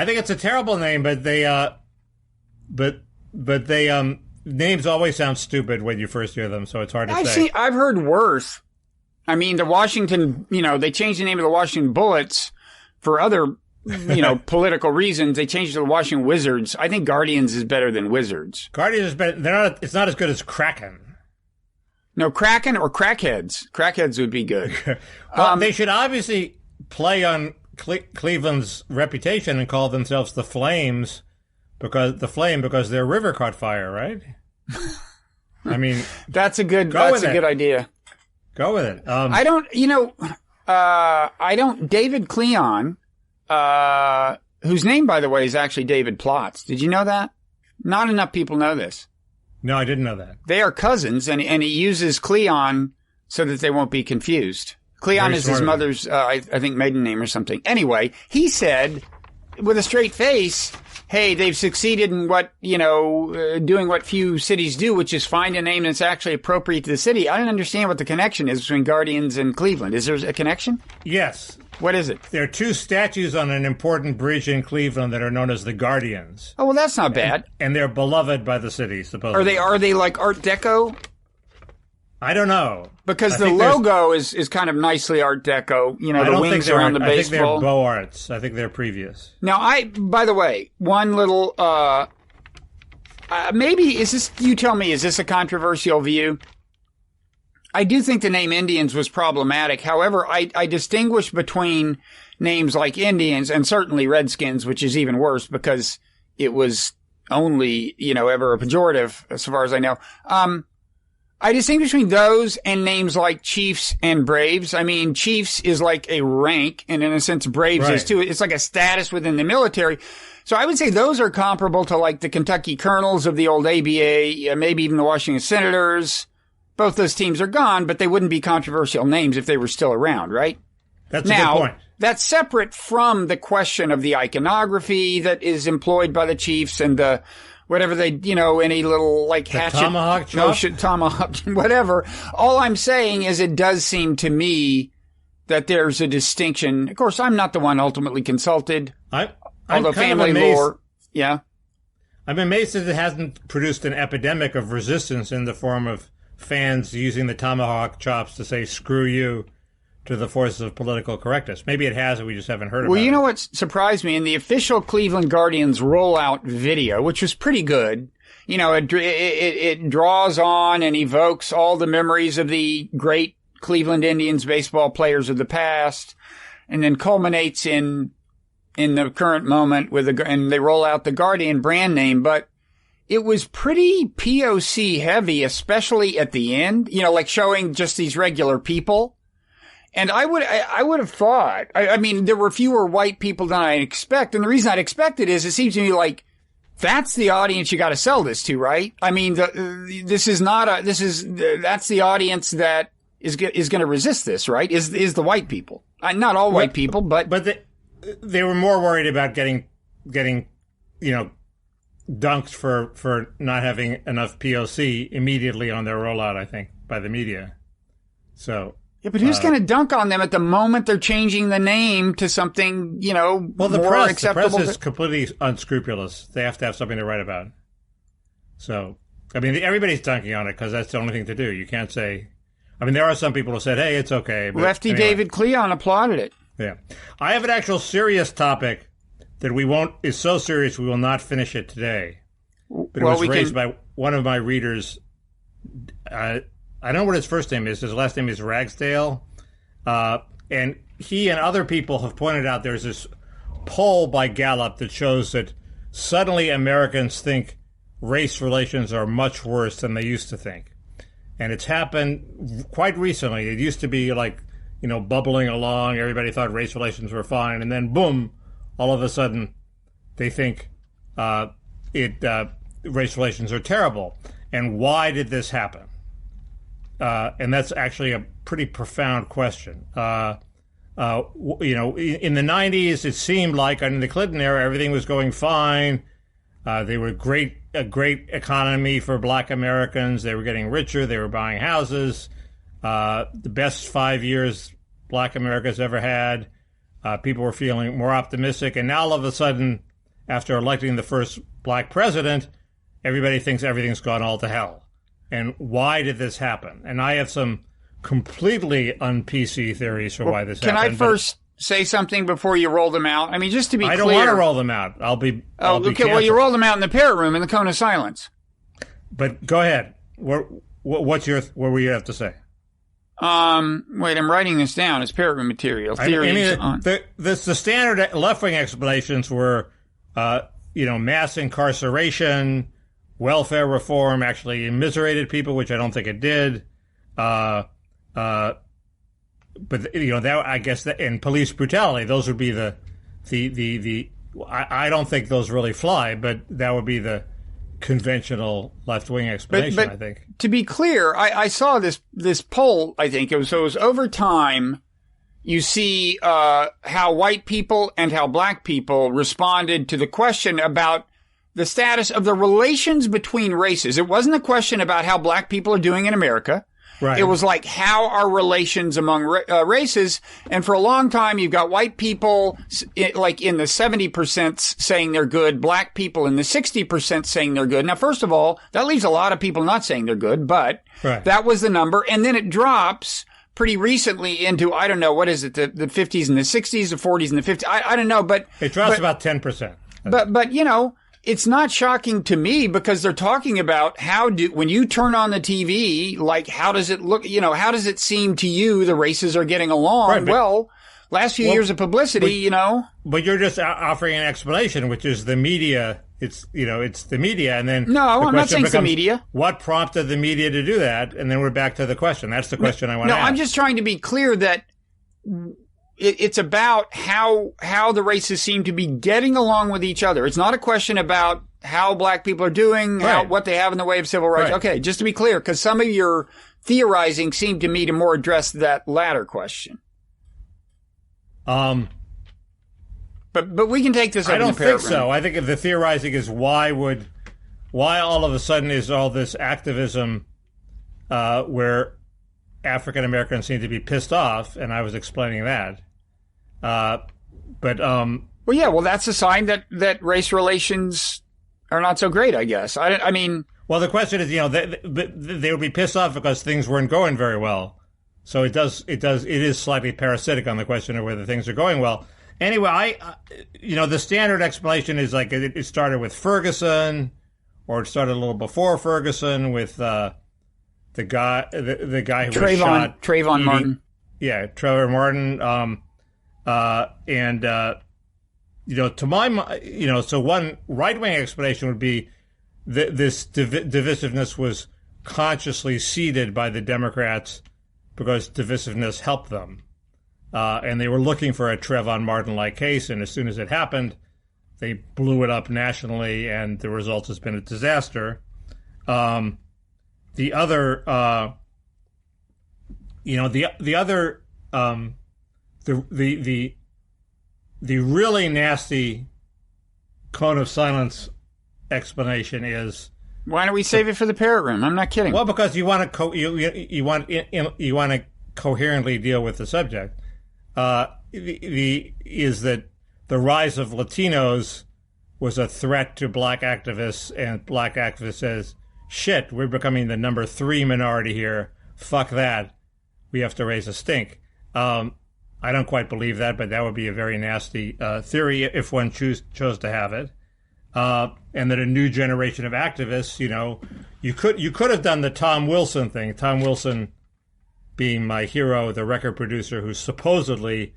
think it's a terrible name, but names always sound stupid when you first hear them, so it's hard to say. I've heard worse. I mean, the Washington, they changed the name of the Washington Bullets for other, political reasons. They changed it to the Washington Wizards. I think Guardians is better than Wizards. Guardians is better. It's not as good as Kraken. No, Kraken or Crackheads. Crackheads would be good. Well, they should obviously play on Cleveland's reputation and call themselves the Flames because their river caught fire, right? I mean, that's a good idea. Go with it. David Cleon, whose name, by the way, is actually David Plotz. Did you know that? Not enough people know this. No, I didn't know that. They are cousins, and he uses Cleon so that they won't be confused. Cleon is his mother's, I think, maiden name or something. Anyway, he said, with a straight face, hey, they've succeeded in doing what few cities do, which is find a name that's actually appropriate to the city. I don't understand what the connection is between Guardians and Cleveland. Is there a connection? Yes. What is it? There are two statues on an important bridge in Cleveland that are known as the Guardians. Oh, well, that's not bad. And they're beloved by the city, supposedly. Are they like Art Deco? I don't know. Because the logo is kind of nicely Art Deco. The wings around the baseball. I think they're Beaux Arts. I think they're previous. Now, by the way, one little, maybe, you tell me, is this a controversial view? I do think the name Indians was problematic. However, I distinguish between names like Indians and certainly Redskins, which is even worse because it was only, ever a pejorative as far as I know. I distinguish between those and names like Chiefs and Braves. I mean, Chiefs is like a rank, and in a sense, Braves is too. It's like a status within the military. So I would say those are comparable to like the Kentucky Colonels of the old ABA, maybe even the Washington Senators. Both those teams are gone, but they wouldn't be controversial names if they were still around, right? That's a good point. That's separate from the question of the iconography that is employed by the chiefs and the whatever they, any little like hatchet, tomahawk chop? Tomahawk, whatever. All I'm saying is it does seem to me that there's a distinction. Of course, I'm not the one ultimately consulted. I'm family lore. Yeah. I'm amazed that it hasn't produced an epidemic of resistance in the form of fans using the tomahawk chops to say screw you to the forces of political correctness. Maybe it has, and we just haven't heard about it. Well, you know what surprised me? In the official Cleveland Guardian's rollout video, which was pretty good, it draws on and evokes all the memories of the great Cleveland Indians baseball players of the past, and then culminates in the current moment and they roll out the Guardian brand name, but it was pretty POC heavy, especially at the end, like showing just these regular people. And I would have thought, I mean, there were fewer white people than I'd expect. And the reason I'd expect it is it seems to me like that's the audience you got to sell this to, right? I mean, that's the audience that is going to resist this, right? Is the white people. Not all white people, but they were more worried about getting dunked for not having enough POC immediately on their rollout, I think, by the media. So yeah, but who's going to dunk on them at the moment they're changing the name to something, more acceptable? The press is completely unscrupulous. They have to have something to write about. So, I mean, everybody's dunking on it because that's the only thing to do. You can't say. I mean, there are some people who said, "Hey, it's okay." But Lefty anyway. David Cleon applauded it. Yeah, I have an actual serious topic that is so serious we will not finish it today. But it was raised by one of my readers. I don't know what his first name is. His last name is Ragsdale. And he and other people have pointed out there's this poll by Gallup that shows that suddenly Americans think race relations are much worse than they used to think. And it's happened quite recently. It used to be like, bubbling along. Everybody thought race relations were fine. And then, boom, all of a sudden, they think race relations are terrible. And why did this happen? And that's actually a pretty profound question. In the 90s, it seemed like under the Clinton era, everything was going fine. They were a great economy for black Americans. They were getting richer. They were buying houses. The best 5 years black America's ever had. People were feeling more optimistic. And now all of a sudden, after electing the first black president, everybody thinks everything's gone all to hell. And why did this happen? And I have some completely un-PC theories for why this happened. Can I first say something before you roll them out? I mean, just to be clear. I don't want to roll them out. I'll be okay, canceled. Well, you roll them out in the Parrot Room in the Cone of Silence. But go ahead. What were you have to say? Wait, I'm writing this down. It's Parrot Room material. The standard left-wing explanations were, mass incarceration, welfare reform actually immiserated people, which I don't think it did. But that I guess and police brutality. Those would be the I don't think those really fly, but that would be the conventional left-wing explanation, but I think. To be clear, I saw this poll, I think it was over time, you see how white people and how black people responded to the question about the status of the relations between races. It wasn't a question about how black people are doing in America. Right. It was like, how are relations among races? And for a long time, you've got white people like in the 70% saying they're good, black people in the 60% saying they're good. Now, first of all, that leaves a lot of people not saying they're good, but that was the number. And then it drops pretty recently into, I don't know, what is it, the 50s and the 60s, the 40s and the 50s? I don't know, but it drops about 10%. But it's not shocking to me because they're talking about when you turn on the TV, like, how does it look, how does it seem to you the races are getting along? Right, last few years of publicity, But you're just offering an explanation, which is the media. It's the media. And then no, I'm not saying it's the media. What prompted the media to do that? And then we're back to the question. That's the question I want to ask. No, I'm just trying to be clear that it's about how the races seem to be getting along with each other. It's not a question about how black people are doing, what they have in the way of civil rights. Right. Okay, just to be clear, because some of your theorizing seemed to me to more address that latter question. But we can take this up. I don't think so. I think if the theorizing is why all of a sudden is all this activism where African Americans seem to be pissed off, and I was explaining that. Well, that's a sign that race relations are not so great, I guess. I mean, well, the question is, they would be pissed off because things weren't going very well. So it is slightly parasitic on the question of whether things are going well. Anyway, the standard explanation is like it started with Ferguson, or it started a little before Ferguson with the guy who was shot, Trayvon Martin. Yeah, Trevor Martin. To my mind, so one right-wing explanation would be that this divisiveness was consciously seeded by the Democrats because divisiveness helped them. And they were looking for a Trayvon Martin-like case, and as soon as it happened, they blew it up nationally, and the result has been a disaster. The really nasty cone of silence explanation is, why don't we save it for the Parrot Room? I'm not kidding. Well, because you want to coherently deal with the subject. Is that the rise of Latinos was a threat to black activists, and black activists says, shit, we're becoming the number 3 minority here. Fuck that. We have to raise a stink. I don't quite believe that, but that would be a very nasty theory if one chose to have it. And that a new generation of activists, you could have done the Tom Wilson thing. Tom Wilson being my hero, the record producer who supposedly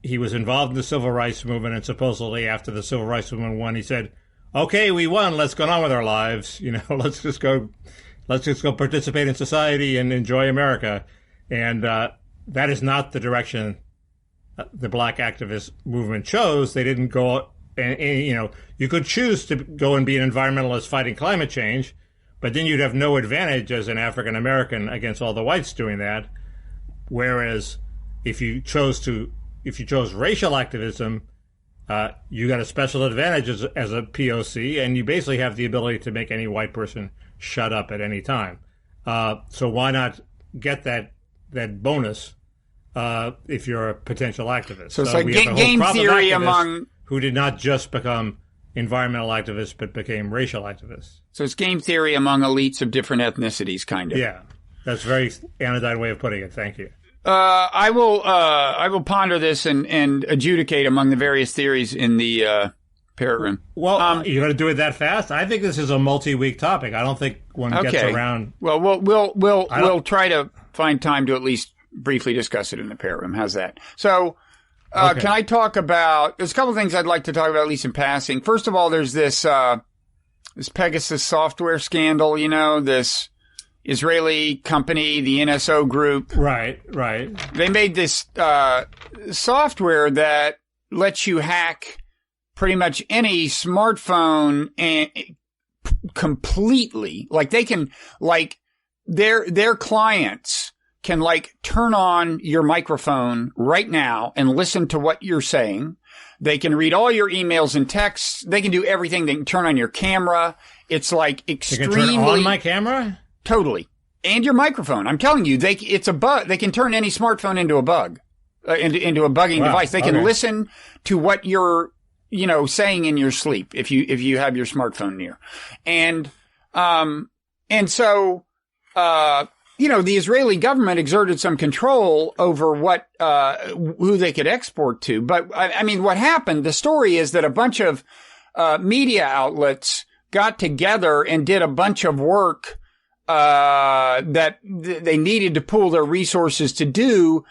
he was involved in the civil rights movement, and supposedly after the civil rights movement won, he said, "Okay, we won. Let's go on with our lives. Let's just go participate in society and enjoy America." And that is not the direction the black activist movement chose. They didn't go, and you could choose to go and be an environmentalist fighting climate change, but then you'd have no advantage as an African American against all the whites doing that. Whereas if you chose racial activism, you got a special advantage as a POC, and you basically have the ability to make any white person shut up at any time. So why not get that bonus if you're a potential activist? So it's like game theory among who did not just become environmental activists but became racial activists. So it's game theory among elites of different ethnicities, kind of. Yeah, that's a very anodyne way of putting it. Thank you. I will ponder this and adjudicate among the various theories in the Parrot Room. Well, you're going to do it that fast? I think this is a multi-week topic. I don't think one gets around. Well, we'll try to find time to at least briefly discuss it in the Parrot Room. How's that? So, can I talk about? There's a couple of things I'd like to talk about, at least in passing. First of all, there's this Pegasus software scandal. This Israeli company, the NSO group. Right. They made this software that lets you hack pretty much any smartphone and completely. Like they can, their clients can turn on your microphone right now and listen to what you're saying. They can read all your emails and texts. They can do everything. They can turn on your camera. It's extremely. They can turn on my camera? Totally. And your microphone. I'm telling you, it's a bug. They can turn any smartphone into a bug, into a bugging device. They can listen to what you're, saying in your sleep if you have your smartphone near. And so, the Israeli government exerted some control over who they could export to. But I mean, what happened, the story is that a bunch of, media outlets got together and did a bunch of work that they needed to pool their resources to do,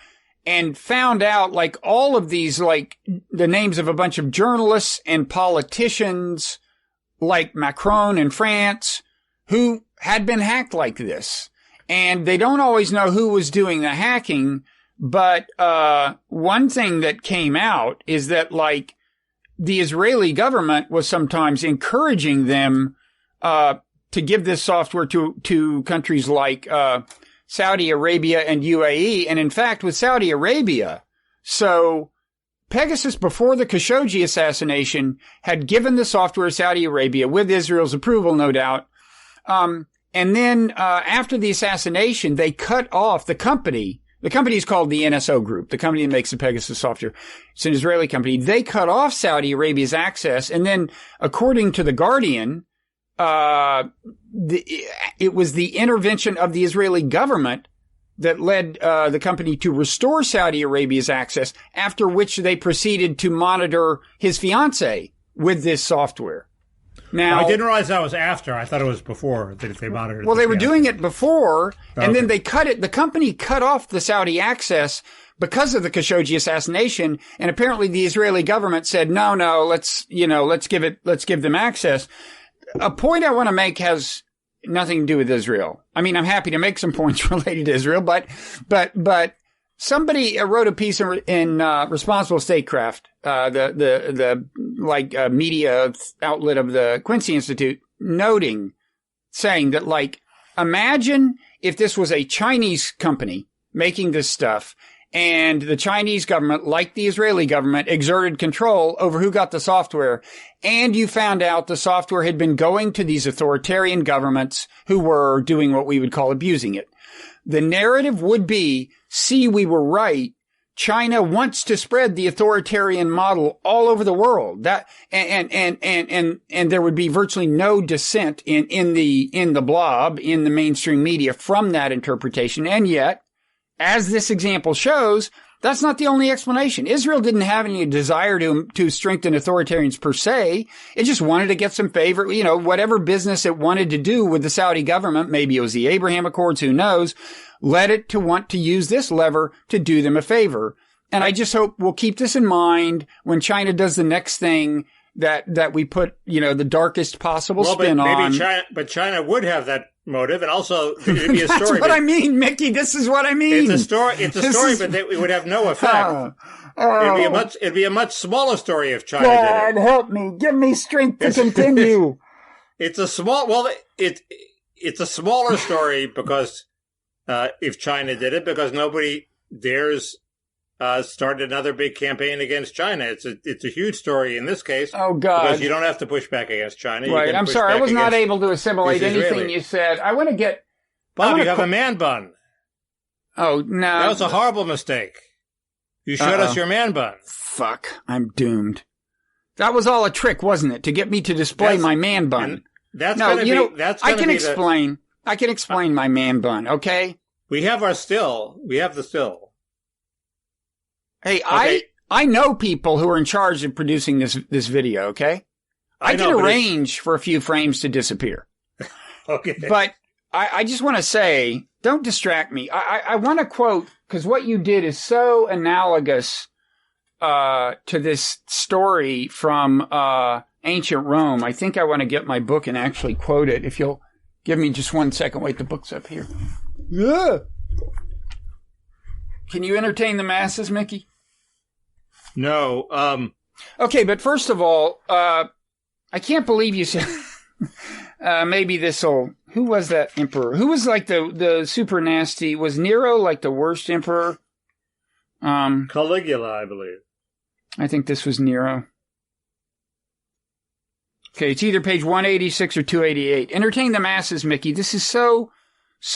and found out all of these, the names of a bunch of journalists and politicians like Macron in France who had been hacked like this. And they don't always know who was doing the hacking, But one thing that came out is that, like, the Israeli government was sometimes encouraging them to give this software to countries like Saudi Arabia and UAE. And in fact, with Saudi Arabia, so Pegasus, before the Khashoggi assassination, had given the software to Saudi Arabia with Israel's approval, no doubt. And then after the assassination, they cut off the company. The company is called the NSO Group, the company that makes the Pegasus software. It's an Israeli company. They cut off Saudi Arabia's access. And then, according to The Guardian, it was the intervention of the Israeli government that led the company to restore Saudi Arabia's access, after which they proceeded to monitor his fiancée with this software. Now, I didn't realize that was after. I thought it was before that they monitored. Well, they were doing it before, and then they cut it. The company cut off the Saudi access because of the Khashoggi assassination, and apparently the Israeli government said, no, let's give them access. A point I want to make has nothing to do with Israel. I mean, I'm happy to make some points related to Israel, but somebody wrote a piece in Responsible Statecraft, the media outlet of the Quincy Institute, saying that, like, imagine if this was a Chinese company making this stuff, and the Chinese government, like the Israeli government, exerted control over who got the software, and you found out the software had been going to these authoritarian governments who were doing what we would call abusing it. The narrative would be, see, we were right. China wants to spread the authoritarian model all over the world. That, and there would be virtually no dissent in the blob, in the mainstream media from that interpretation. And yet, as this example shows, that's not the only explanation. Israel didn't have any desire to strengthen authoritarians per se. It just wanted to get some favor, whatever business it wanted to do with the Saudi government. Maybe it was the Abraham Accords, who knows, led it to want to use this lever to do them a favor. And I just hope we'll keep this in mind when China does the next thing that we put, the darkest possible spin on. But China would have that motive, and also it'd be a story. That's what I mean, Mickey. This is what I mean. It's a story. But it would have no effect. It'd be a much smaller story if China God, did it. help me. Give me strength to continue. It's a smaller story because if China did it, because nobody dares start another big campaign against China. It's a huge story in this case. Oh, God. Because you don't have to push back against China. Right. I'm sorry. I was not able to assimilate anything you said. I want to get... Bob, you have a man bun. Oh, no. That was a horrible mistake. You showed us your man bun. Fuck. I'm doomed. That was all a trick, wasn't it? To get me to display my man bun. I can explain my man bun, okay? We have our still. We have the still. Hey, okay. I know people who are in charge of producing this video, okay? I can arrange for a few frames to disappear. Okay. But I just want to say, don't distract me. I want to quote, because what you did is so analogous to this story from ancient Rome. I think I want to get my book and actually quote it. If you'll give me just 1 second. Wait, the book's up here. Yeah. Can you entertain the masses, Mickey? No. Okay, but first of all, I can't believe you said maybe this'll... Who was that emperor? Who was like the super nasty? Was Nero like the worst emperor? Caligula, I believe. I think this was Nero. Okay, it's either page 186 or 288. Entertain the masses, Mickey. This is so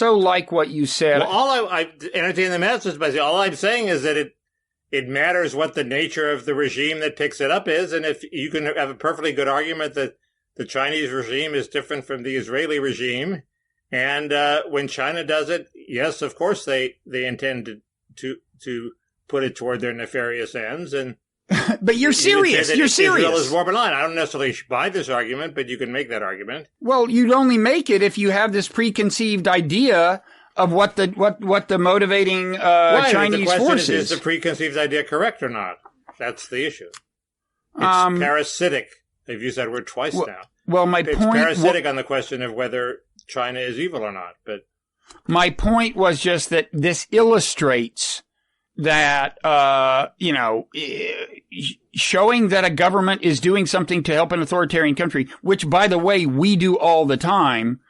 like what you said. Well, all I entertain the masses by saying, all I'm saying is that it matters what the nature of the regime that picks it up is, and if you can have a perfectly good argument that the Chinese regime is different from the Israeli regime, and when China does it, yes, of course they intend to put it toward their nefarious ends, and but you're serious. You're serious. Israel is more benign. I don't necessarily buy this argument, but you can make that argument. Well, you'd only make it if you have this preconceived idea of what the motivating Chinese force is. Is the preconceived idea correct or not? That's the issue. It's parasitic. They've used that word twice now. Well, it's parasitic on the question of whether China is evil or not. But my point was just that this illustrates that, showing that a government is doing something to help an authoritarian country, which, by the way, we do all the time.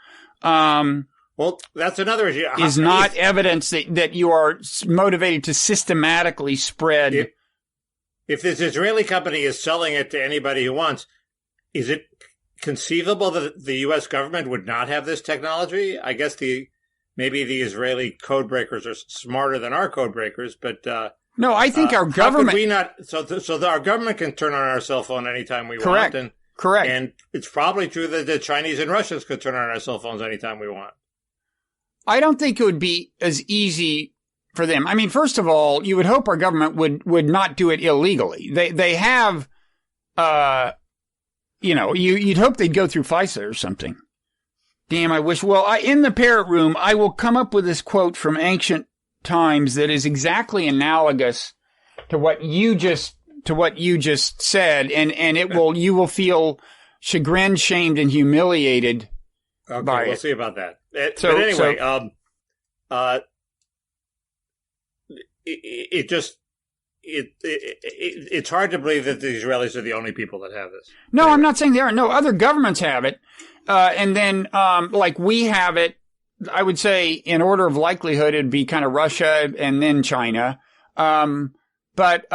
Well, that's another issue. Is not evidence that you are motivated to systematically spread. If this Israeli company is selling it to anybody who wants, is it conceivable that the U.S. government would not have this technology? I guess maybe the Israeli code breakers are smarter than our code breakers, but no, I think our government. How could we not? So our government can turn on our cell phone anytime we Correct. want. Correct. And it's probably true that the Chinese and Russians could turn on our cell phones anytime we want. I don't think it would be as easy for them. I mean, first of all, you would hope our government would not do it illegally. They have, you'd hope they'd go through FISA or something. Damn, I wish. Well, in the Parrot Room, I will come up with this quote from ancient times that is exactly analogous to what you just said, and you will feel chagrined, shamed, and humiliated. Okay, we'll see about that. But anyway, it's hard to believe that the Israelis are the only people that have this. No, anyway. I'm not saying they are. No, other governments have it. And then, like we have it, I would say in order of likelihood, it'd be kind of Russia and then China. But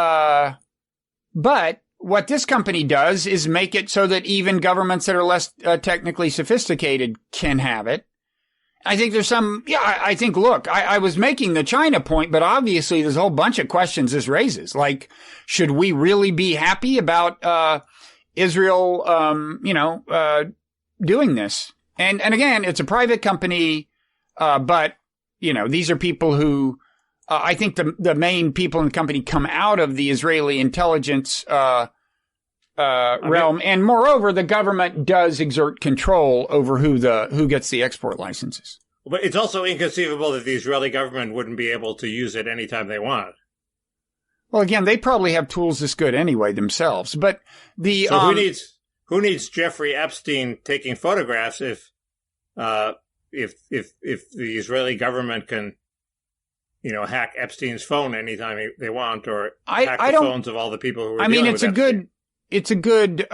what this company does is make it so that even governments that are less technically sophisticated can have it. I think there's I think, look, I was making the China point, but obviously there's a whole bunch of questions this raises. Like, should we really be happy about, Israel, doing this? And again, it's a private company, but, these are people who, I think the main people in the company come out of the Israeli intelligence, realm. And moreover, the government does exert control over who gets the export licenses. But it's also inconceivable that the Israeli government wouldn't be able to use it anytime they want. Well, again, they probably have tools this good anyway themselves. But who needs Jeffrey Epstein taking photographs if the Israeli government can, hack Epstein's phone anytime they want, or hack the phones of all the people who are dealing with Epstein? It's a good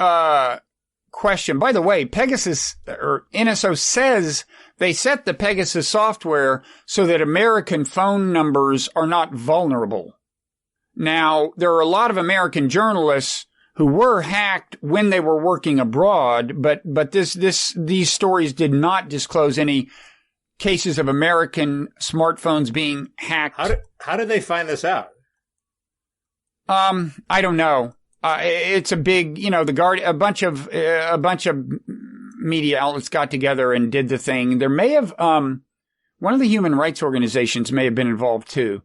question. By the way, Pegasus or NSO says they set the Pegasus software so that American phone numbers are not vulnerable. Now, there are a lot of American journalists who were hacked when they were working abroad, but these stories did not disclose any cases of American smartphones being hacked. How did they find this out? I don't know. It's a big, a bunch of media outlets got together and did the thing. There may have, one of the human rights organizations may have been involved too.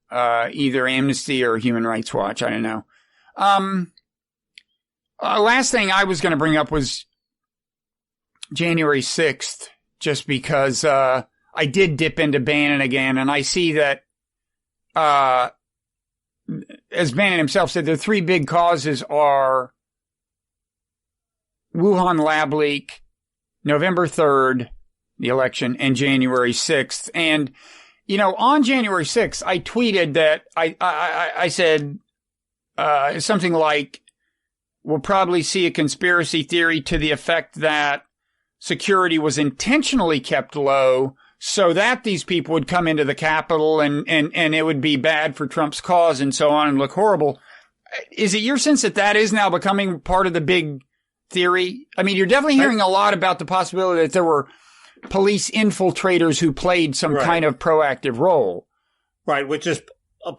Either Amnesty or Human Rights Watch. I don't know. Last thing I was going to bring up was January 6th, just because, I did dip into Bannon again, and I see that, as Bannon himself said, the three big causes are Wuhan lab leak, November 3rd, the election, and January 6th. And, on January 6th, I tweeted that I said, something like, we'll probably see a conspiracy theory to the effect that security was intentionally kept low so that these people would come into the Capitol and it would be bad for Trump's cause and so on and look horrible. Is it your sense that is now becoming part of the big theory? I mean, you're definitely hearing a lot about the possibility that there were police infiltrators who played some kind of proactive role. Right, which is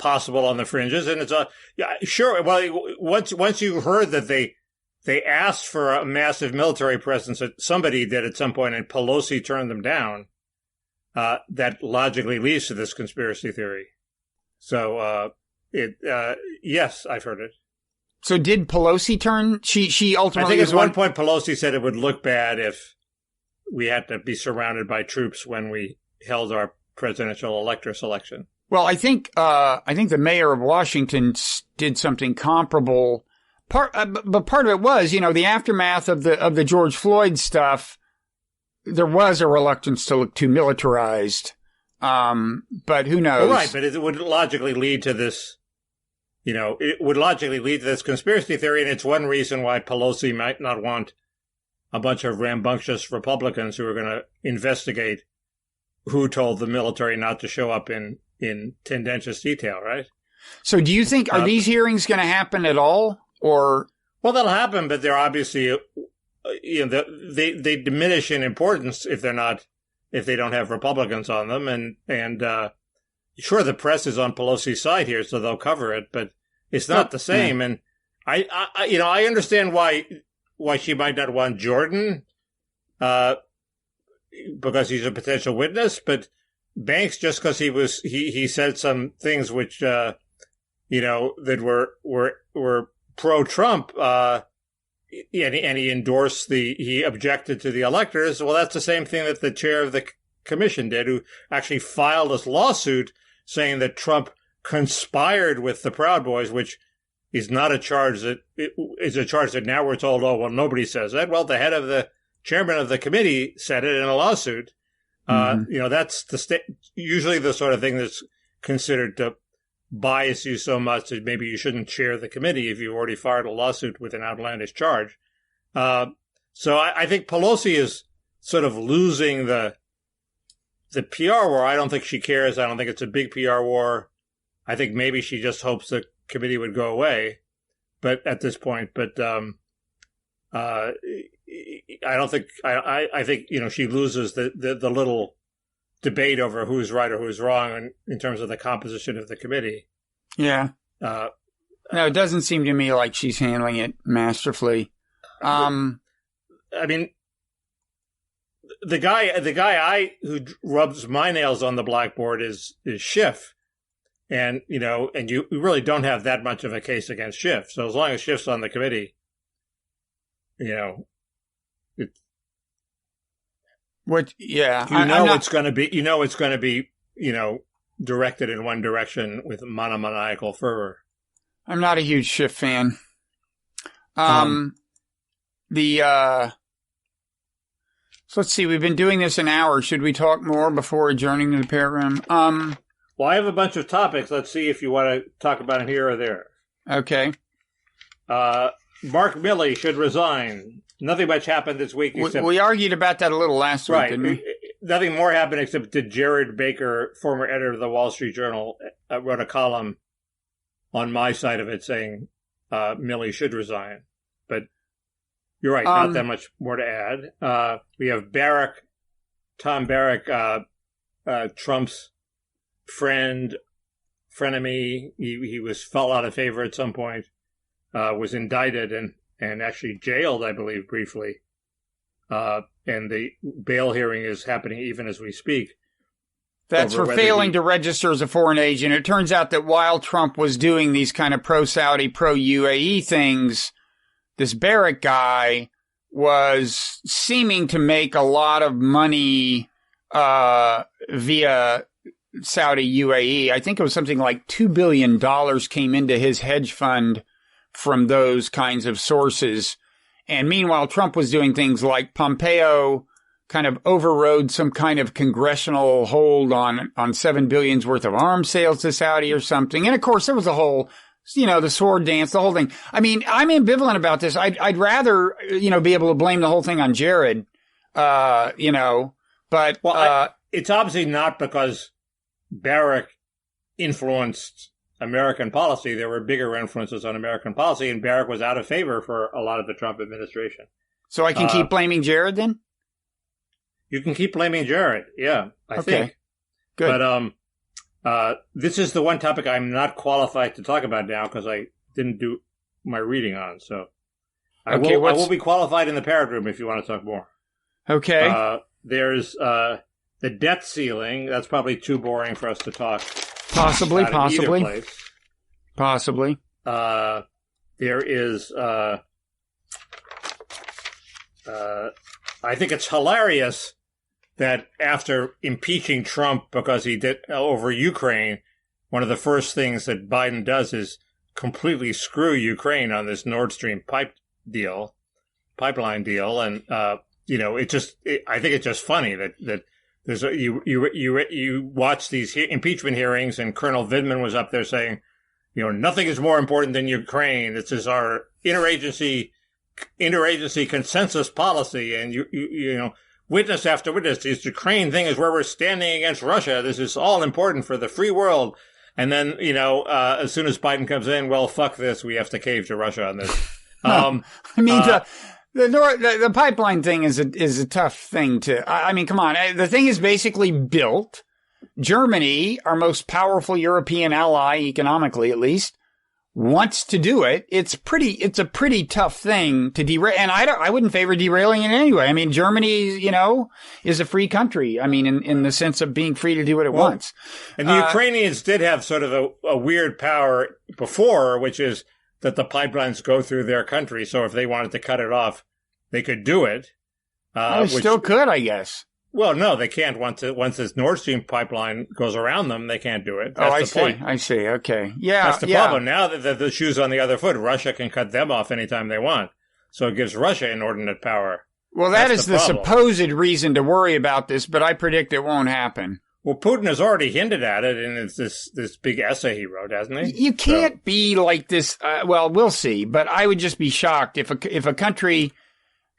possible on the fringes. And it's sure. Well, once you heard that they asked for a massive military presence that somebody did at some point and Pelosi turned them down, that logically leads to this conspiracy theory. So, yes, I've heard it. So did Pelosi turn? She ultimately. I think at one point Pelosi said it would look bad if we had to be surrounded by troops when we held our presidential elector selection. Well, I think the mayor of Washington did something comparable. But part of it was, the aftermath of the George Floyd stuff. There was a reluctance to look too militarized. But who knows? Well, right, but it would logically lead to this. It would logically lead to this conspiracy theory, and it's one reason why Pelosi might not want a bunch of rambunctious Republicans who are going to investigate who told the military not to show up in tendentious detail, right? So do you think, are these hearings going to happen at all? Or? Well, they'll happen, but they're obviously, they diminish in importance if they don't have Republicans on them. And sure, the press is on Pelosi's side here, so they'll cover it, but it's not the same. And I understand why she might not want Jordan, because he's a potential witness, but Banks, just because he said some things which, that were pro-Trump, and he endorsed he objected to the electors. Well, that's the same thing that the chair of the commission did, who actually filed this lawsuit saying that Trump conspired with the Proud Boys, which is not a charge that is a charge that now we're told, oh, well, nobody says that. Well, the chairman of the committee said it in a lawsuit. That's usually the sort of thing that's considered to bias you so much that maybe you shouldn't chair the committee if you've already filed a lawsuit with an outlandish charge. So I think Pelosi is sort of losing the PR war. I don't think she cares. I don't think it's a big PR war. I think maybe she just hopes the committee would go away, but at this point, I don't think, I think, she loses the little debate over who's right or who's wrong in terms of the composition of the committee. Yeah. No, it doesn't seem to me like she's handling it masterfully. I mean, the guy who rubs my nails on the blackboard is Schiff. And, and you really don't have that much of a case against Schiff. So as long as Schiff's on the committee, it's going to be, directed in one direction with monomaniacal fervor. I'm not a huge Schiff fan. So let's see, we've been doing this an hour. Should we talk more before adjourning to the Parrot Room? Well, I have a bunch of topics. Let's see if you want to talk about it here or there. Okay. Mark Milley should resign. Nothing much happened this week. Except we argued about that a little last week, didn't we? Nothing more happened except that Jared Baker, former editor of the Wall Street Journal, wrote a column on my side of it saying Milley should resign. But you're right, not that much more to add. We have Barrack, Tom Barrack, Trump's frenemy. He fell out of favor at some point, was indicted and actually jailed, I believe, briefly. And the bail hearing is happening even as we speak. That's for failing to register as a foreign agent. It turns out that while Trump was doing these kind of pro-Saudi, pro-UAE things, this Barrack guy was seeming to make a lot of money via Saudi UAE. I think it was something like $2 billion came into his hedge fund from those kinds of sources. And meanwhile, Trump was doing things like Pompeo kind of overrode some kind of congressional hold on $7 billion's worth of arms sales to Saudi or something. And of course, there was a whole, the sword dance, the whole thing. I mean, I'm ambivalent about this. I'd rather, be able to blame the whole thing on Jared, but. Well, it's obviously not because Barrack influenced American policy. There were bigger influences on American policy, and Barrack was out of favor for a lot of the Trump administration. So I can keep blaming Jared then? You can keep blaming Jared, yeah, I think. Good. But this is the one topic I'm not qualified to talk about now because I didn't do my reading on. So I will be qualified in the Parrot Room if you want to talk more. Okay. There's the debt ceiling. That's probably too boring for us to talk. Possibly. There is. I think it's hilarious that after impeaching Trump because he did over Ukraine, one of the first things that Biden does is completely screw Ukraine on this Nord Stream pipeline deal, and I think it's just funny that You watch these impeachment hearings, and Colonel Vindman was up there saying, nothing is more important than Ukraine. This is our interagency consensus policy, and witness after witness, this Ukraine thing is where we're standing against Russia. This is all important for the free world. And then, as soon as Biden comes in, well, fuck this. We have to cave to Russia on this. The pipeline thing is a tough thing to. Come on. The thing is basically built. Germany, our most powerful European ally, economically at least, wants to do it. It's a pretty tough thing to derail, and I wouldn't favor derailing it anyway. Germany, is a free country. In the sense of being free to do what it wants. And the Ukrainians did have sort of a weird power before, which is that the pipelines go through their country. So if they wanted to cut it off, they could do it. Still could, I guess. Well, no, they can't. Once this Nord Stream pipeline goes around them, they can't do it. That's the point. I see. Okay. Yeah. That's the problem. Now that the shoe's on the other foot, Russia can cut them off anytime they want. So it gives Russia inordinate power. Well, that's the supposed reason to worry about this, but I predict it won't happen. Well, Putin has already hinted at it in this big essay he wrote, hasn't he? You can't be like this. Well, we'll see. But I would just be shocked if a country,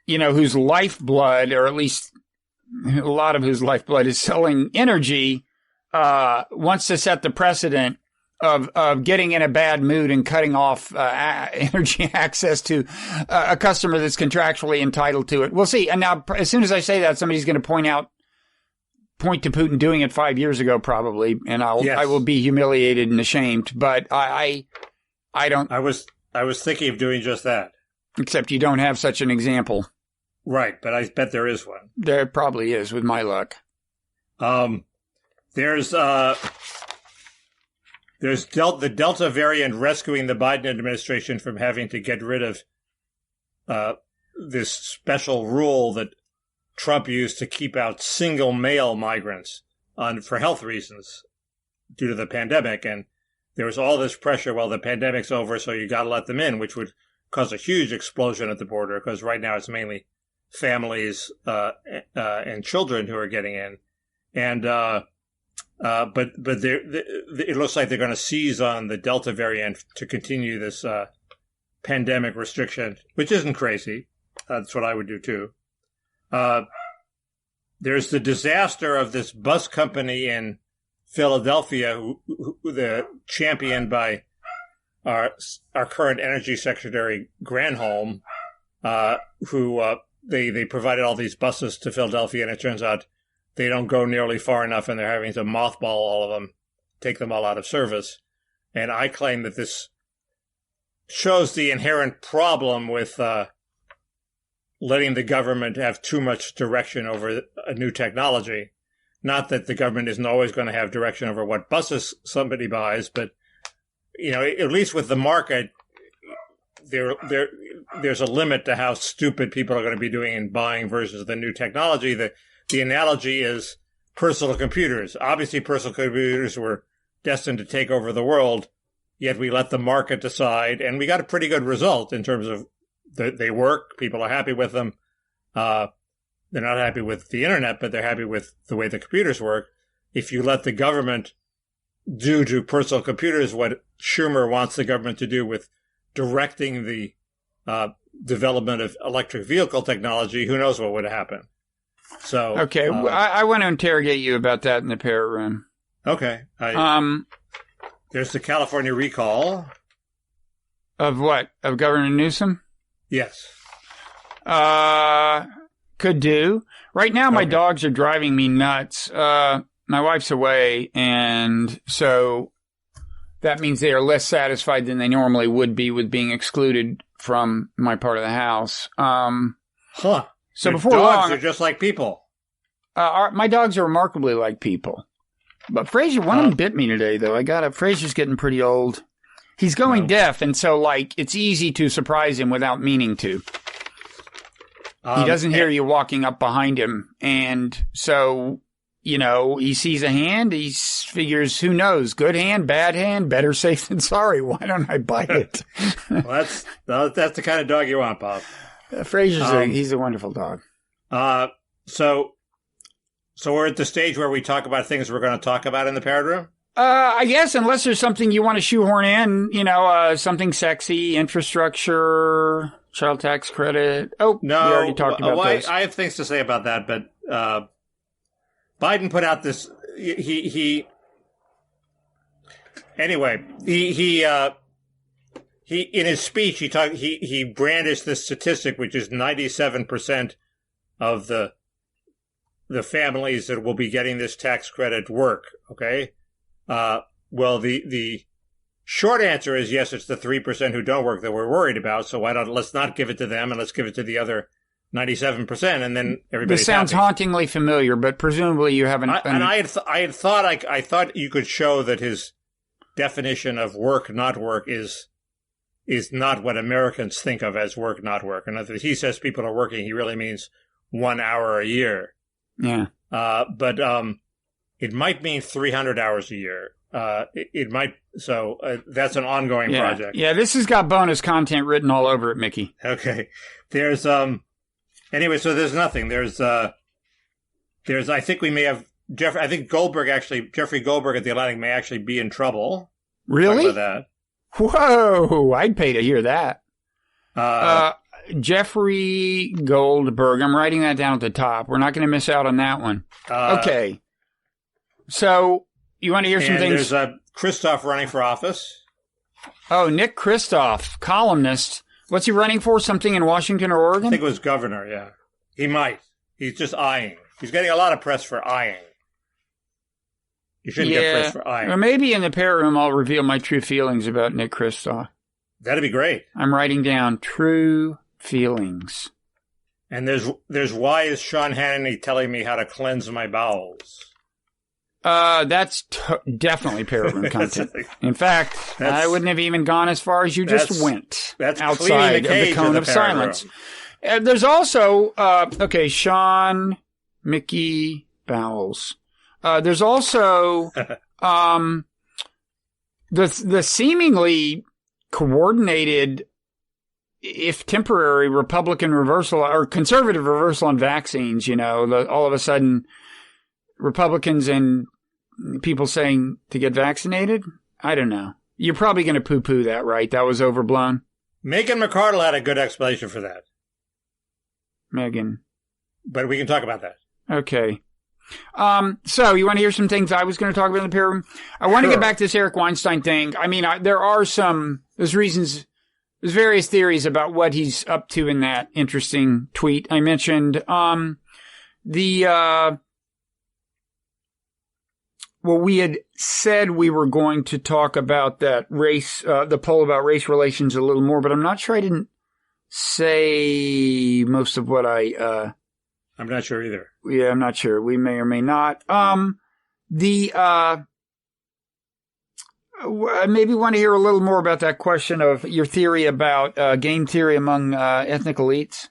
whose lifeblood, or at least a lot of whose lifeblood is selling energy, wants to set the precedent of getting in a bad mood and cutting off energy access to a customer that's contractually entitled to it. We'll see. And now, as soon as I say that, somebody's going to point to Putin doing it 5 years ago, probably, and I will be humiliated and ashamed. But I don't. I was thinking of doing just that. Except you don't have such an example. Right, but I bet there is one. There probably is, with my luck. There's the Delta variant rescuing the Biden administration from having to get rid of this special rule that Trump used to keep out single male migrants for health reasons due to the pandemic. And there was all this pressure, well, the pandemic's over, so you got to let them in, which would cause a huge explosion at the border, because right now it's mainly families and children who are getting in. And but it looks like they're going to seize on the Delta variant to continue this pandemic restriction, which isn't crazy. That's what I would do too. There's the disaster of this bus company in Philadelphia, who the championed by our current Energy Secretary Granholm, who they provided all these buses to Philadelphia, and it turns out they don't go nearly far enough, and they're having to mothball all of them, take them all out of service. And I claim that this shows the inherent problem with letting the government have too much direction over a new technology. Not that the government isn't always going to have direction over what buses somebody buys, but at least with the market, there's a limit to how stupid people are going to be doing in buying versus the new technology. The analogy is personal computers. Obviously, personal computers were destined to take over the world, yet we let the market decide, and we got a pretty good result in terms of they work, people are happy with them. They're not happy with the internet, but they're happy with the way the computers work. If you let the government do to personal computers what Schumer wants the government to do with directing the development of electric vehicle technology, who knows what would happen. So okay, I want to interrogate you about that in the Parrot Room. Okay. There's the California recall. Of what? Of Governor Newsom? Yes. Could do. Right now, my dogs are driving me nuts. My wife's away, and so that means they are less satisfied than they normally would be with being excluded from my part of the house. So before dogs long, are just like people. My dogs are remarkably like people. But Fraser, one of them bit me today, though. Fraser's getting pretty old. He's going deaf, and so, it's easy to surprise him without meaning to. He doesn't hear you walking up behind him. And so, he sees a hand. He figures, who knows? Good hand, bad hand, better safe than sorry. Why don't I bite it? Well, that's the kind of dog you want, Bob. Fraser's he's a wonderful dog. So So we're at the stage where we talk about things we're going to talk about in the Parrot Room? I guess, unless there's something you want to shoehorn in, something sexy, infrastructure, child tax credit. Oh, no, we already talked about this. I have things to say about that, but Biden put out this. Anyway, he in his speech he brandished this statistic, which is 97% of the families that will be getting this tax credit work. Okay. Well, the short answer is yes, it's the 3% who don't work that we're worried about. So let's not give it to them and let's give it to the other 97%. And then everybody's This sounds happy. Hauntingly familiar, but presumably you haven't. I thought you could show that his definition of work, not work is not what Americans think of as work, not work. And if he says people are working, he really means 1 hour a year. Yeah. But it might mean 300 hours a year. It might. So that's an ongoing project. Yeah, this has got bonus content written all over it, Mickey. Okay. There's anyway. So there's nothing. There's I think we may have I think Jeffrey Goldberg at the Atlantic may actually be in trouble. Really? Talk about that. Whoa! I'd pay to hear that. Jeffrey Goldberg. I'm writing that down at the top. We're not going to miss out on that one. Okay. So you want to hear some things? There's Kristof running for office. Oh, Nick Kristof, columnist. What's he running for? Something in Washington or Oregon? I think it was governor, yeah. He might. He's just eyeing. He's getting a lot of press for eyeing. You shouldn't get press for eyeing. Or maybe in the Parrot Room I'll reveal my true feelings about Nick Kristof. That'd be great. I'm writing down true feelings. And there's why is Sean Hannity telling me how to cleanse my bowels? That's definitely Parrot Room content. In fact, I wouldn't have even gone as far as you just went. That's outside the of the cone of silence. There's also, Sean, Mickey, Bowles. There's also, the seemingly coordinated, if temporary, Republican reversal or conservative reversal on vaccines, all of a sudden Republicans and people saying to get vaccinated. I don't know. You're probably going to poo-poo that, right? That was overblown. Megan McArdle had a good explanation for that. Megan. But we can talk about that. Okay. So you want to hear some things I was going to talk about in the Parrot Room? I want to get back to this Eric Weinstein thing. I mean, there's various theories about what he's up to in that interesting tweet I mentioned. We had said we were going to talk about that race, the poll about race relations a little more, but I'm not sure I didn't say most of what I'm not sure either. Yeah, I'm not sure. We may or may not. I maybe want to hear a little more about that question of your theory about game theory among ethnic elites.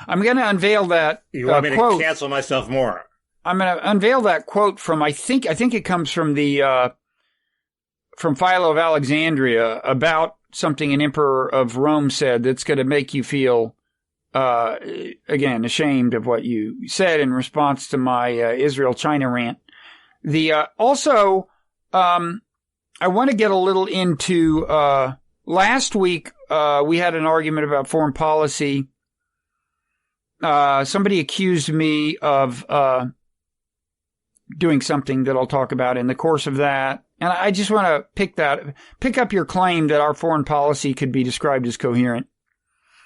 I'm going to unveil that You want me quote. To cancel myself more? I'm going to unveil that quote from, I think it comes from from Philo of Alexandria about something an emperor of Rome said that's going to make you feel, again, ashamed of what you said in response to my Israel-China rant. Also, I want to get a little into, last week, we had an argument about foreign policy. Somebody accused me of, doing something that I'll talk about in the course of that. And I just want to pick up your claim that our foreign policy could be described as coherent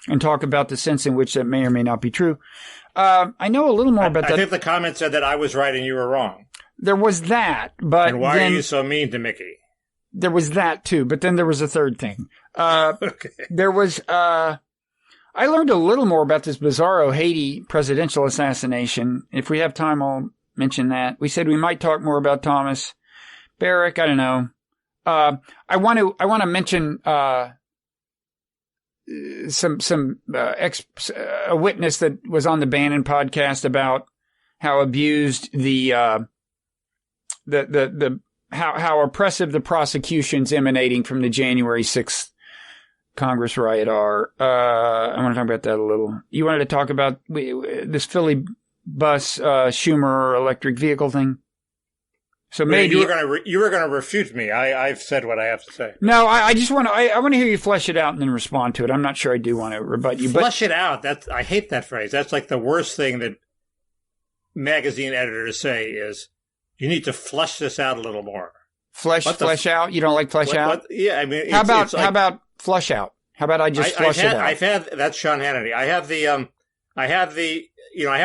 and talk about the sense in which that may or may not be true. I know a little more about that. I think the comment said that I was right and you were wrong. There was that, but and why are you so mean to Mickey? There was that too, but then there was a third thing. Okay. There was, I learned a little more about this bizarro Haiti presidential assassination. If we have time, I'll mention that. We said we might talk more about Thomas Barrack. I don't know. I want to mention, a witness that was on the Bannon podcast about how abused how oppressive the prosecutions emanating from the January 6th Congress riot are. I want to talk about that a little. You wanted to talk about this Philly bus, Schumer electric vehicle thing. So maybe you were gonna refute me. I've said what I have to say. No, I just want to. I want to hear you flesh it out and then respond to it. I'm not sure I do want to rebut you. Flesh it out. I hate that phrase. That's like the worst thing that magazine editors say is you need to flesh this out a little more. Flesh out. You don't like flesh out? Yeah, I mean, how about flush out? How about I just flush it out? I've had that's Sean Hannity. I have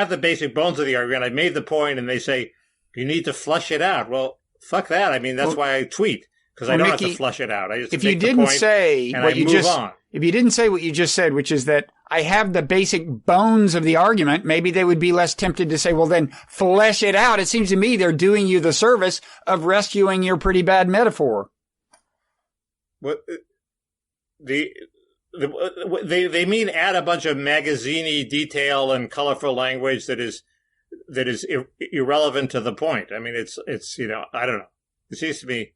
the basic bones of the argument. I made the point, and they say you need to flush it out. Well, fuck that. I mean, that's why I tweet, because I don't have to flush it out. I just if you didn't say what you just on. If you didn't say what you just said, which is that I have the basic bones of the argument, maybe they would be less tempted to say, well, then flesh it out. It seems to me they're doing you the service of rescuing your pretty bad metaphor. Well, they mean add a bunch of magazine-y detail and colorful language that is irrelevant to the point. I mean, it's I don't know. It seems to me.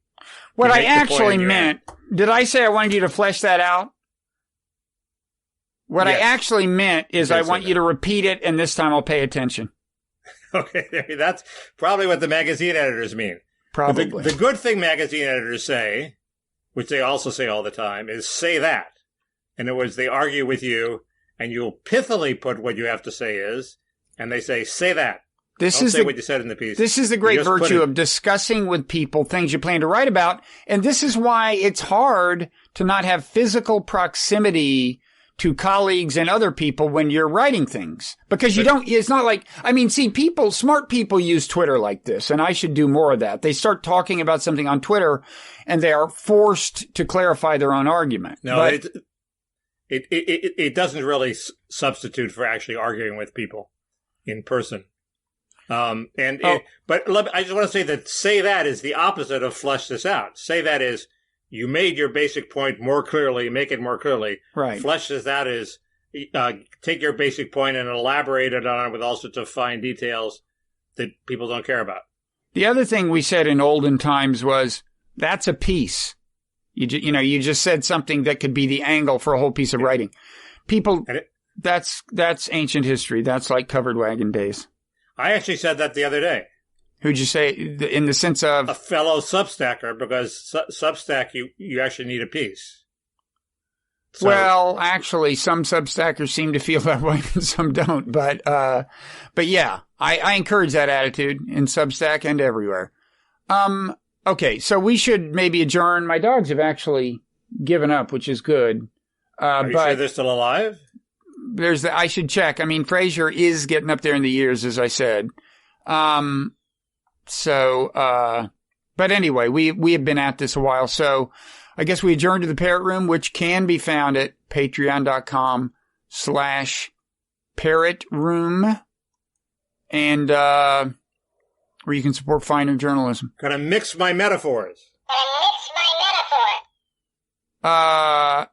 What I actually meant, did I say I wanted you to flesh that out? What yes. I actually meant is I want you to repeat it, and this time I'll pay attention. Okay, that's probably what the magazine editors mean. Probably. The good thing magazine editors say, which they also say all the time, is say that. In other words, they argue with you, and you'll pithily put what you have to say is, and they say that. Don't say what you said in the piece. This is the great virtue of discussing with people things you plan to write about, and this is why it's hard to not have physical proximity to colleagues and other people when you're writing things. Because it's not like, smart people use Twitter like this, and I should do more of that. They start talking about something on Twitter, and they are forced to clarify their own argument. No, but it doesn't really substitute for actually arguing with people in person. But I just want to say that say that is the opposite of flesh this out. Say that is, you made your basic point more clearly, make it more clearly. Right. Flesh this out is, take your basic point and elaborate it on it with all sorts of fine details that people don't care about. The other thing we said in olden times was, that's a piece. You just said something that could be the angle for a whole piece of writing. People, that's ancient history. That's like covered wagon days. I actually said that the other day. Who'd you say, in the sense of? A fellow Substacker, because Substack, you actually need a piece. So, well, actually, some Substackers seem to feel that way and some don't. But yeah, I encourage that attitude in Substack and everywhere. Okay, so we should maybe adjourn. My dogs have actually given up, which is good. Are you sure they're still alive? I should check. I mean, Frazier is getting up there in the years, as I said. But anyway, we have been at this a while. So I guess we adjourn to the Parrot Room, which can be found at patreon.com/Parrot Room. And, where you can support finer journalism. Gotta mix my metaphors. For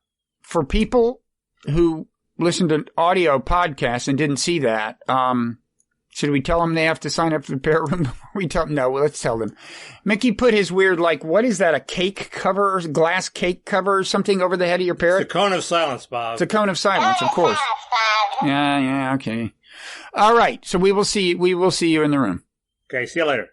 people who listen to audio podcasts and didn't see that, should we tell them they have to sign up for the Parrot Room before we tell them? No, well, let's tell them. Mickey put his weird, what is that, a cake cover, glass cake cover or something over the head of your parrot? It's a cone of silence, Bob. It's a cone of silence, of course. Yeah, okay. All right, so we will see you in the room. Okay, see you later.